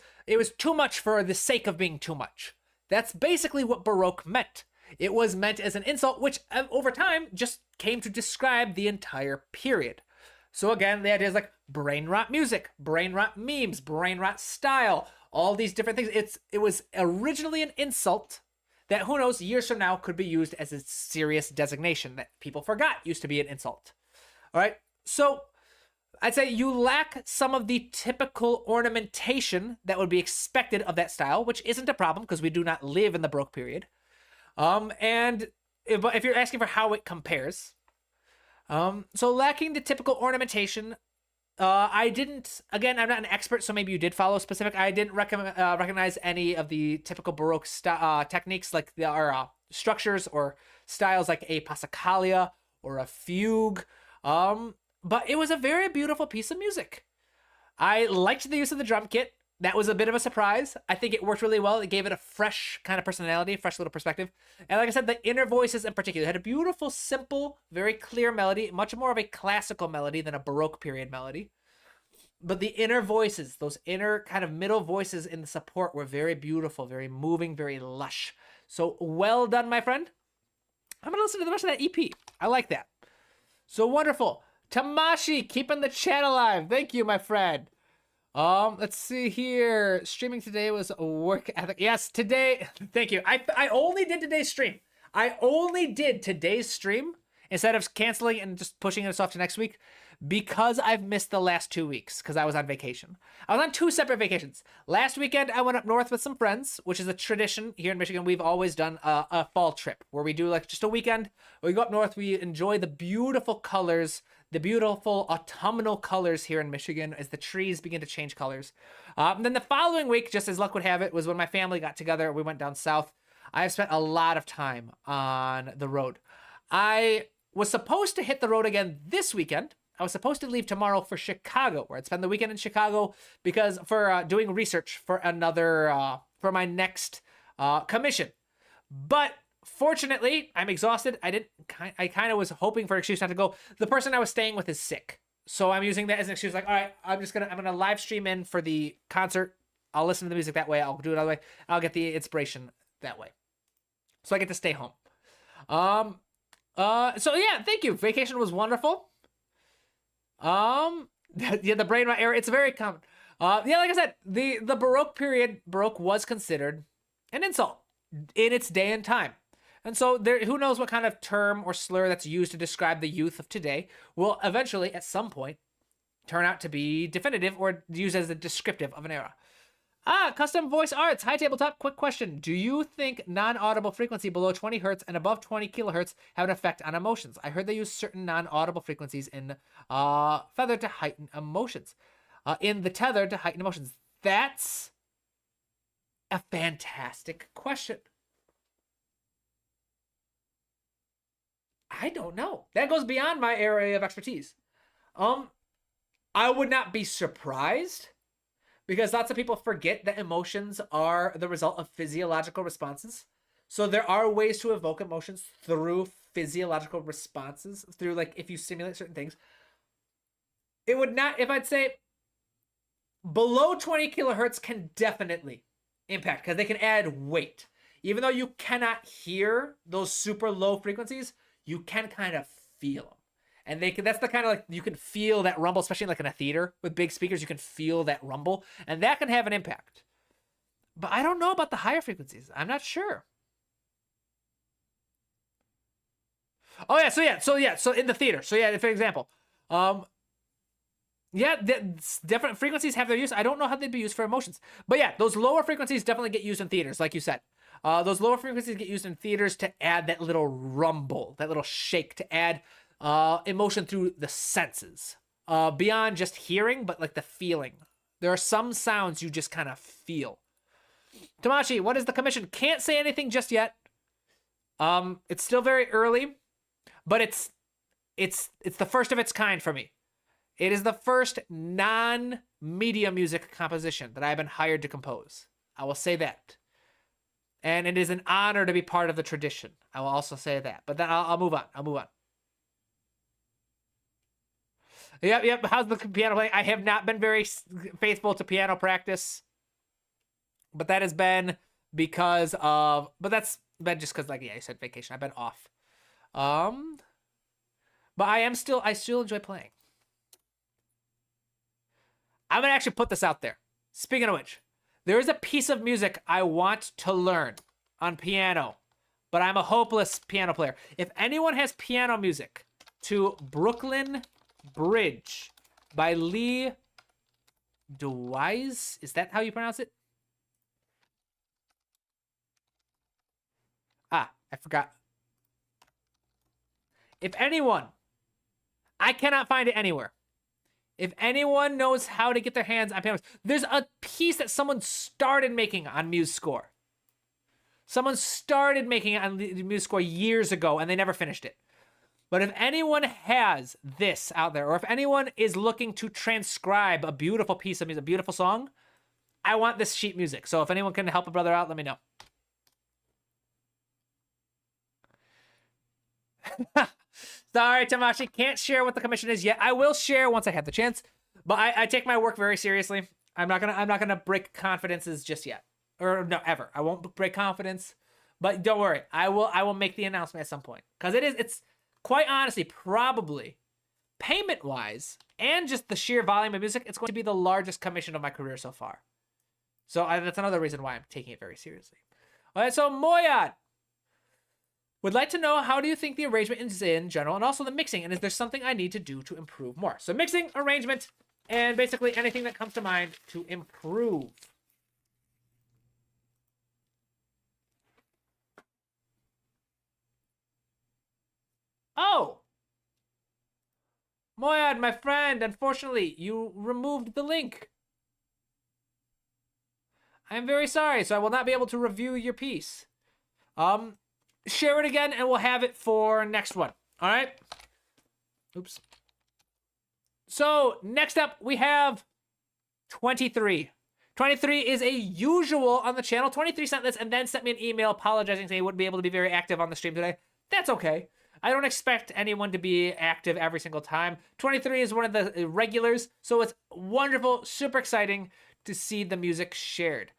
too much for the sake of being too much. That's basically what Baroque meant. It was meant as an insult, which over time just came to describe the entire period. So again, the idea is like brain rot music, brain rot memes, brain rot style, all these different things. It was originally an insult that, who knows, years from now could be used as a serious designation that people forgot used to be an insult. All right, so I'd say you lack some of the typical ornamentation that would be expected of that style, which isn't a problem because we do not live in the Baroque period. And if you're asking for how it compares, so lacking the typical ornamentation, I'm not an expert, so maybe you did follow specific. I didn't recognize any of the typical Baroque techniques, like structures or styles like a passacaglia or a fugue. But it was a very beautiful piece of music. I liked the use of the drum kit. That was a bit of a surprise. I think it worked really well. It gave it a fresh kind of personality, fresh little perspective. And like I said, the inner voices in particular had a beautiful, simple, very clear melody, much more of a classical melody than a Baroque period melody. But the inner voices, those inner kind of middle voices in the support were very beautiful, very moving, very lush. So well done, my friend. I'm going to listen to the rest of that EP. I like that. So wonderful. Tamashi, keeping the chat alive. Thank you, my friend. Let's see here. Streaming today was a work ethic. Yes, today. Thank you. I only did today's stream. I only did today's stream instead of canceling and just pushing it off to next week because I've missed the last 2 weeks because I was on vacation. I was on 2 separate vacations. Last weekend, I went up north with some friends, which is a tradition here in Michigan. We've always done a fall trip where we do like just a weekend. We go up north. We enjoy the beautiful colors, the beautiful autumnal colors here in Michigan as the trees begin to change colors. And then the following week, just as luck would have it, was when my family got together. We went down south. I have spent a lot of time on the road. I was supposed to hit the road again this weekend. I was supposed to leave tomorrow for Chicago, where I'd spend the weekend in Chicago because for doing research for for my next commission. But fortunately, I'm exhausted. I kind of was hoping for an excuse not to go. The person I was staying with is sick. So I'm using that as an excuse. Like, all right, I'm gonna live stream in for the concert. I'll listen to the music that way. I'll do it other way. I'll get the inspiration that way. So I get to stay home. So yeah, thank you. Vacation was wonderful. Yeah, the brain rot era, it's very common. Yeah, like I said, the Baroque period, Baroque was considered an insult in its day and time. And so there, who knows what kind of term or slur that's used to describe the youth of today will eventually, at some point, turn out to be definitive or used as a descriptive of an era. Custom voice arts. Hi, Tabletop. Quick question. Do you think non-audible frequency below 20 hertz and above 20 kilohertz have an effect on emotions? I heard they use certain non-audible frequencies in Feather to heighten emotions. In the Tether to heighten emotions. That's a fantastic question. I don't know. That goes beyond my area of expertise. I would not be surprised, because lots of people forget that emotions are the result of physiological responses. So there are ways to evoke emotions through physiological responses, through, like, if you simulate certain things. It would not, if I'd say below 20 kilohertz can definitely impact, because they can add weight. Even though you cannot hear those super low frequencies, you can kind of feel them. And they can, that's the kind of, like, you can feel that rumble, especially like in a theater with big speakers, you can feel that rumble, and that can have an impact. But I don't know about the higher frequencies. I'm not sure. Oh yeah, so in the theater. So yeah, for example, yeah, different frequencies have their use. I don't know how they'd be used for emotions. But yeah, those lower frequencies definitely get used in theaters, like you said. Those lower frequencies get used in theaters to add that little rumble, that little shake, to add emotion through the senses. Beyond just hearing, but like the feeling. There are some sounds you just kind of feel. Tamashi, what is the commission? Can't say anything just yet. It's still very early, but it's the first of its kind for me. It is the first non-media music composition that I've been hired to compose. I will say that. And it is an honor to be part of the tradition. I will also say that. But then I'll move on. Yep. How's the piano playing? I have not been very faithful to piano practice. But that has been because of... But that's been just because, like, yeah, I said vacation. I've been off. But I still enjoy playing. I'm going to actually put this out there. Speaking of which, there is a piece of music I want to learn on piano, but I'm a hopeless piano player. If anyone has piano music to Brooklyn Bridge by Lee DeWyze, is that how you pronounce it? I forgot. If anyone, I cannot find it anywhere. If anyone knows how to get their hands on pianos, there's a piece that someone started making on MuseScore. Someone started making it on MuseScore years ago, and they never finished it. But if anyone has this out there, or if anyone is looking to transcribe a beautiful piece of music, a beautiful song, I want this sheet music. So if anyone can help a brother out, let me know. Sorry, Tamashi, can't share what the commission is yet. I will share once I have the chance, but I take my work very seriously. I'm not gonna break confidences just yet, or no, ever. I won't break confidence, but don't worry, I will make the announcement at some point, because it's quite honestly probably payment wise and just the sheer volume of music, it's going to be the largest commission of my career so far. So that's another reason why I'm taking it very seriously. All right, so Moyad would like to know, how do you think the arrangement is in general, and also the mixing, and is there something I need to do to improve more? So mixing, arrangement, and basically anything that comes to mind to improve. Oh! Moyad, my friend, unfortunately, you removed the link. I am very sorry, so I will not be able to review your piece. Share it again, and we'll have it for next one. All right? Oops. So, next up, we have 23. 23 is a usual on the channel. 23 sent this and then sent me an email apologizing, saying he wouldn't be able to be very active on the stream today. That's okay. I don't expect anyone to be active every single time. 23 is one of the regulars, so it's wonderful, super exciting to see the music shared.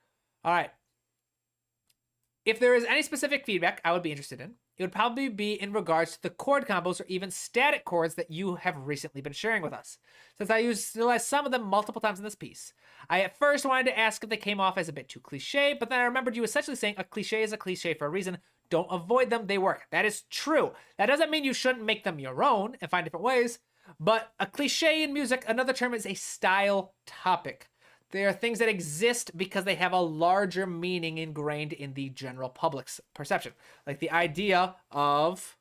All right. If there is any specific feedback I would be interested in, it would probably be in regards to the chord combos or even static chords that you have recently been sharing with us, since I utilized some of them multiple times in this piece. I at first wanted to ask if they came off as a bit too cliche, but then I remembered you essentially saying a cliche is a cliche for a reason. Don't avoid them, they work. That is true. That doesn't mean you shouldn't make them your own and find different ways, but a cliche in music, another term is a style topic. They are things that exist because they have a larger meaning ingrained in the general public's perception. Like the idea of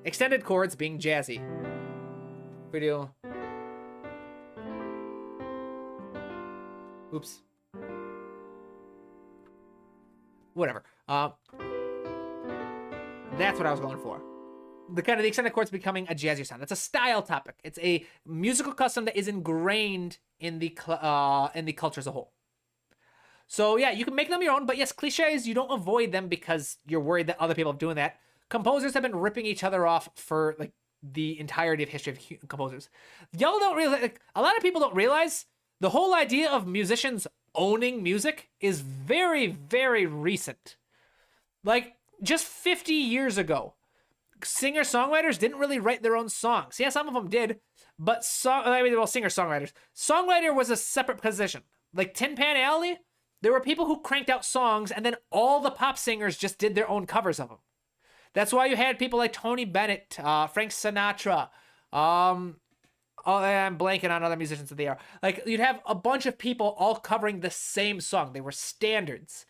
extended chords being jazzy. We do. Oops. Whatever. That's what I was going for. The extended chords becoming a jazzier sound. That's a style topic. It's a musical custom that is ingrained in the culture as a whole. So yeah, you can make them your own, but yes, cliches, you don't avoid them because you're worried that other people are doing that. Composers have been ripping each other off for like the entirety of history of composers. Y'all don't realize, like, a lot of people don't realize the whole idea of musicians owning music is very, very recent. Like just 50 years singer-songwriters didn't really write their own songs. Yeah, some of them did, but singer-songwriters. Songwriter was a separate position. Like Tin Pan Alley, there were people who cranked out songs, and then all the pop singers just did their own covers of them. That's why you had people like Tony Bennett, Frank Sinatra, I'm blanking on other musicians of the era. Like, you'd have a bunch of people all covering the same song. They were standards.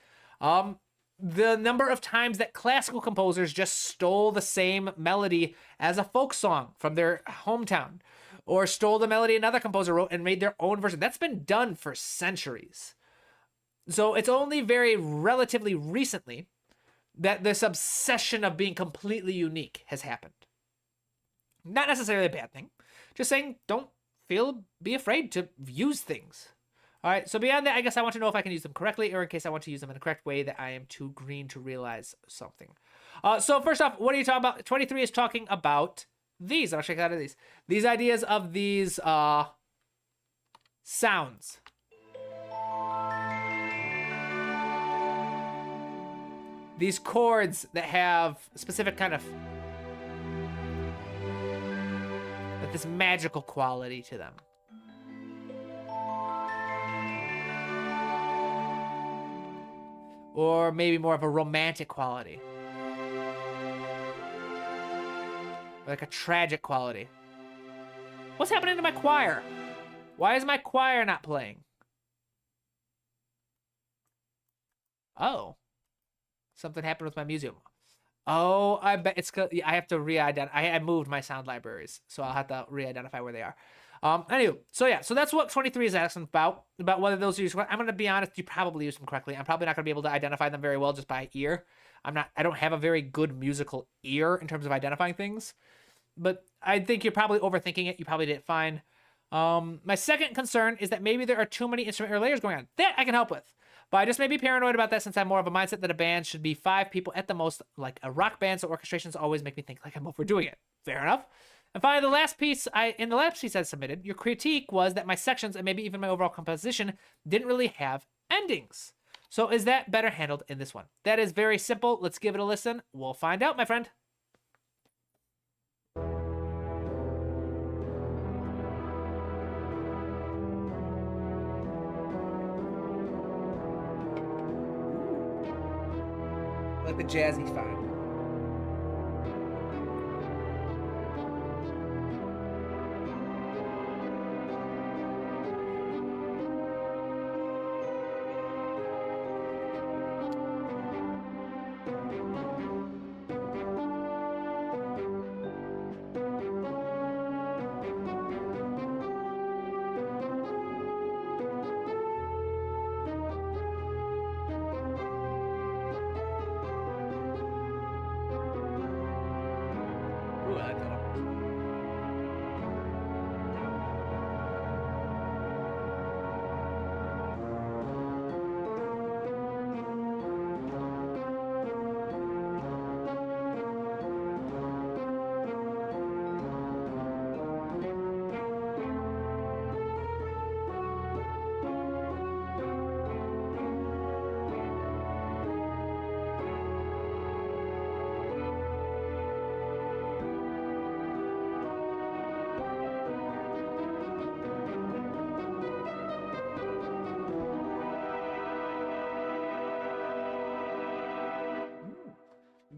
The number of times that classical composers just stole the same melody as a folk song from their hometown, or stole the melody another composer wrote and made their own version. That's been done for centuries. So it's only very relatively recently that this obsession of being completely unique has happened. Not necessarily a bad thing. Just saying, don't be afraid to use things. All right, so beyond that, I guess I want to know if I can use them correctly, or in case I want to use them in a correct way that I am too green to realize something. So first off, what are you talking about? 23 is talking about these. I'll check out of these. These ideas of these sounds. These chords that have a specific kind of like this magical quality to them. Or maybe more of a romantic quality. Like a tragic quality. What's happening to my choir? Why is my choir not playing? Oh. Something happened with my music. Oh, I bet it's because I have to re-identify. I moved my sound libraries, so I'll have to re-identify where they are. Anyway, so yeah, so that's what 23 is asking about whether those are used. I'm going to be honest, you probably use them correctly. I'm probably not going to be able to identify them very well just by ear. I don't have a very good musical ear in terms of identifying things, but I think you're probably overthinking it. You probably did it fine. My second concern is that maybe there are too many instrument or layers going on. That I can help with. But I just may be paranoid about that since I'm more of a mindset that a band should be 5 people at the most, like a rock band, so orchestrations always make me think like I'm overdoing it. Fair enough. And finally, the last piece I submitted, your critique was that my sections and maybe even my overall composition didn't really have endings. So is that better handled in this one? That is very simple. Let's give it a listen. We'll find out, my friend. Like the jazzy fine. Ooh, I like that one.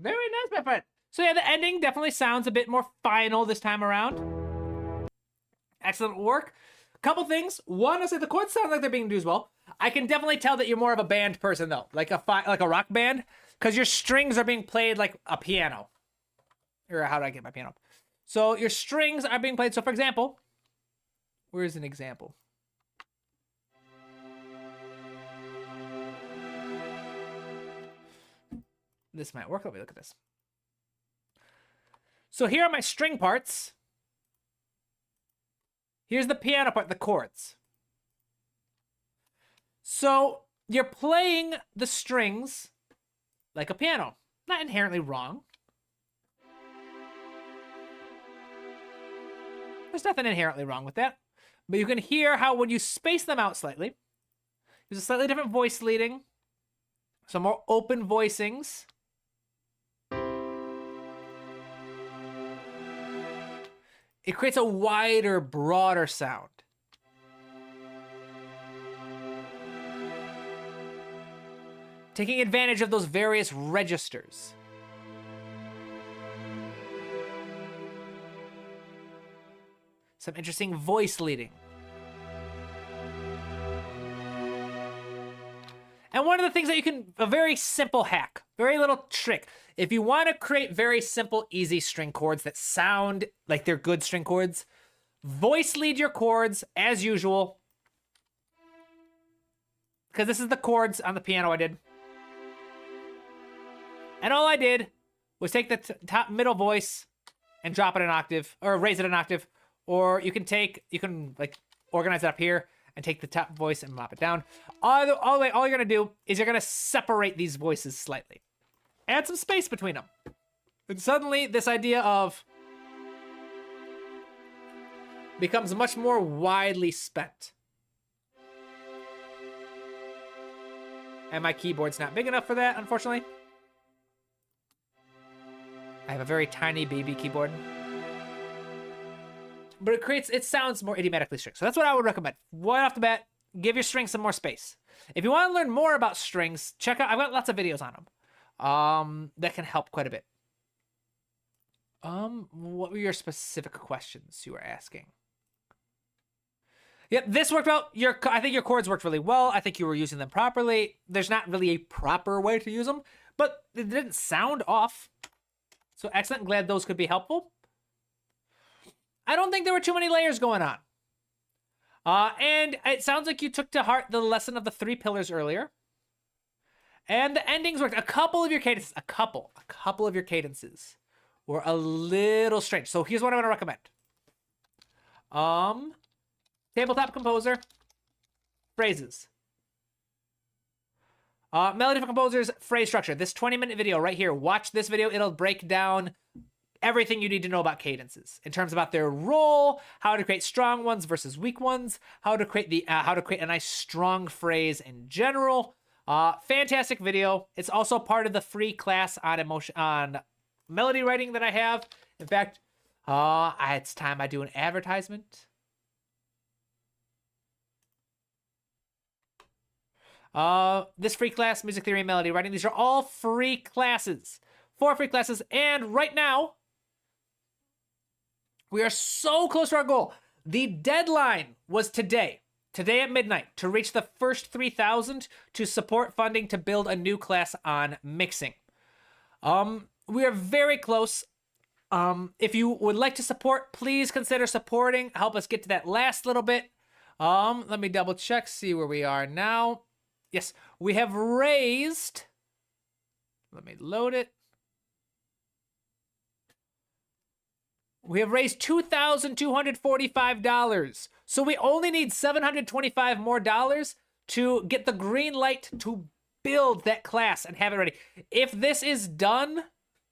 Very nice, my friend. So yeah, the ending definitely sounds a bit more final this time around. Excellent work. Couple things. One, I say the chords sound like they're being used well. I can definitely tell that you're more of a band person though, like a rock band, because your strings are being played like a piano. Or how do I get my piano? So your strings are being played. So for example, where's an example? This might work. Let me look at this. So here are my string parts. Here's the piano part, the chords. So you're playing the strings like a piano. Not inherently wrong. There's nothing inherently wrong with that. But you can hear how when you space them out slightly, there's a slightly different voice leading, some more open voicings. It creates a wider, broader sound. Taking advantage of those various registers. Some interesting voice leading. And one of the things that you can, a very simple hack, very little trick. If you want to create very simple, easy string chords that sound like they're good string chords, voice lead your chords as usual. Because this is the chords on the piano I did. And all I did was take the top middle voice and drop it an octave, or raise it an octave. Or you can like organize it up here and take the top voice and mop it down. All you're gonna do is you're gonna separate these voices slightly. Add some space between them. And suddenly this idea of becomes much more widely spent. And my keyboard's not big enough for that, unfortunately. I have a very tiny baby keyboard. But it sounds more idiomatically string. So that's what I would recommend. Right off the bat, give your strings some more space. If you want to learn more about strings, check out, I've got lots of videos on them. That can help quite a bit. What were your specific questions you were asking? Yep, this worked well. I think your chords worked really well. I think you were using them properly. There's not really a proper way to use them, but it didn't sound off. So excellent. Glad those could be helpful. I don't think there were too many layers going on. And it sounds like you took to heart the lesson of the 3 pillars earlier. And the endings worked. A couple of your cadences were a little strange. So here's what I'm going to recommend. Tabletop Composer, phrases. Melody for Composers, phrase structure. This 20-minute video right here. Watch this video. It'll break down everything you need to know about cadences in terms about their role, how to create strong ones versus weak ones, how to create a nice strong phrase in general. Fantastic video. It's also part of the free class on melody writing that I have. In fact, it's time I do an advertisement. This free class, music theory and melody writing, these are all free classes. 4 free classes, and right now, we are so close to our goal. The deadline was today at midnight, to reach the first 3,000 to support funding to build a new class on mixing. We are very close. If you would like to support, please consider supporting. Help us get to that last little bit. Let me double check, see where we are now. Yes, we have raised, let me load it. We have raised $2,245. So we only need $725 more to get the green light to build that class and have it ready. If this is done,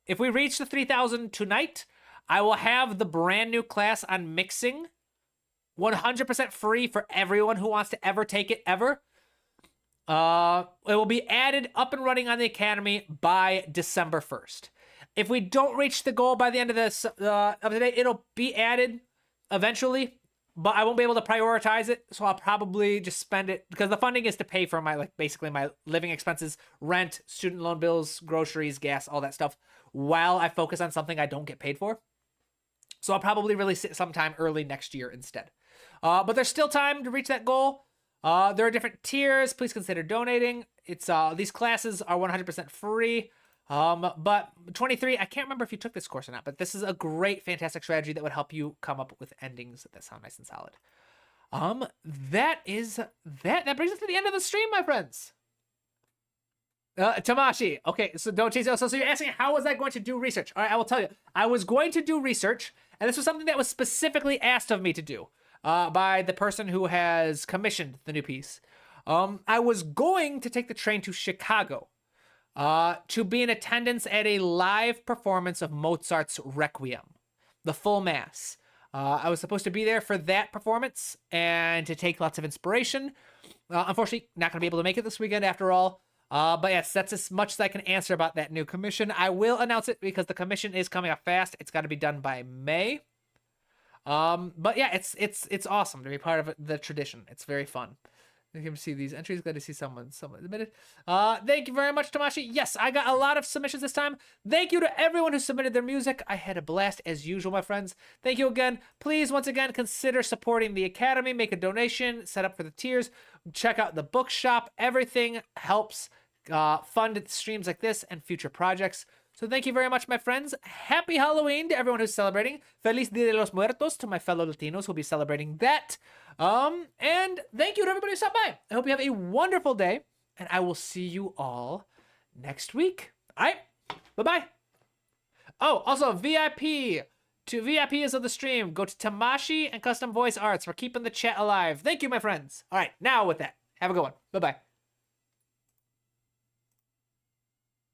if we reach the 3,000 tonight, I will have the brand new class on mixing 100% free for everyone who wants to ever take it ever. It will be added up and running on the Academy by December 1st. If we don't reach the goal by the end of this of the day, it'll be added eventually, but I won't be able to prioritize it, so I'll probably just spend it because the funding is to pay for my basically my living expenses, rent, student loan bills, groceries, gas, all that stuff, while I focus on something I don't get paid for. So I'll probably release it sometime early next year instead. But there's still time to reach that goal. There are different tiers. Please consider donating. It's these classes are 100% free. But 23, I can't remember if you took this course or not, but this is a great, fantastic strategy that would help you come up with endings that sound nice and solid. That is that. That brings us to the end of the stream, my friends. Tamashi. Okay, so don't chase. So you're asking, how was I going to do research? All right, I will tell you. I was going to do research, and this was something that was specifically asked of me to do by the person who has commissioned the new piece. I was going to take the train to Chicago to be in attendance at a live performance of Mozart's Requiem, the full mass. I was supposed to be there for that performance and to take lots of inspiration. Unfortunately, not going to be able to make it this weekend after all. But yes, that's as much as I can answer about that new commission. I will announce it because the commission is coming up fast. It's got to be done by May. But yeah, it's awesome to be part of the tradition. It's very fun. You can see these entries. Glad to see someone submitted. Thank you very much, Tamashi. Yes, I got a lot of submissions this time. Thank you to everyone who submitted their music. I had a blast as usual, my friends. Thank you again. Please, once again, consider supporting the Academy. Make a donation. Set up for the tiers. Check out the bookshop. Everything helps fund streams like this and future projects. So thank you very much, my friends. Happy Halloween to everyone who's celebrating. Feliz Dia de los Muertos to my fellow Latinos who'll be celebrating that. And thank you to everybody who stopped by. I hope you have a wonderful day, and I will see you all next week. All right, bye-bye. Oh, also VIP. To VIPs of the stream, go to Tamashi and Custom Voice Arts for keeping the chat alive. Thank you, my friends. All right, now with that, have a good one. Bye-bye.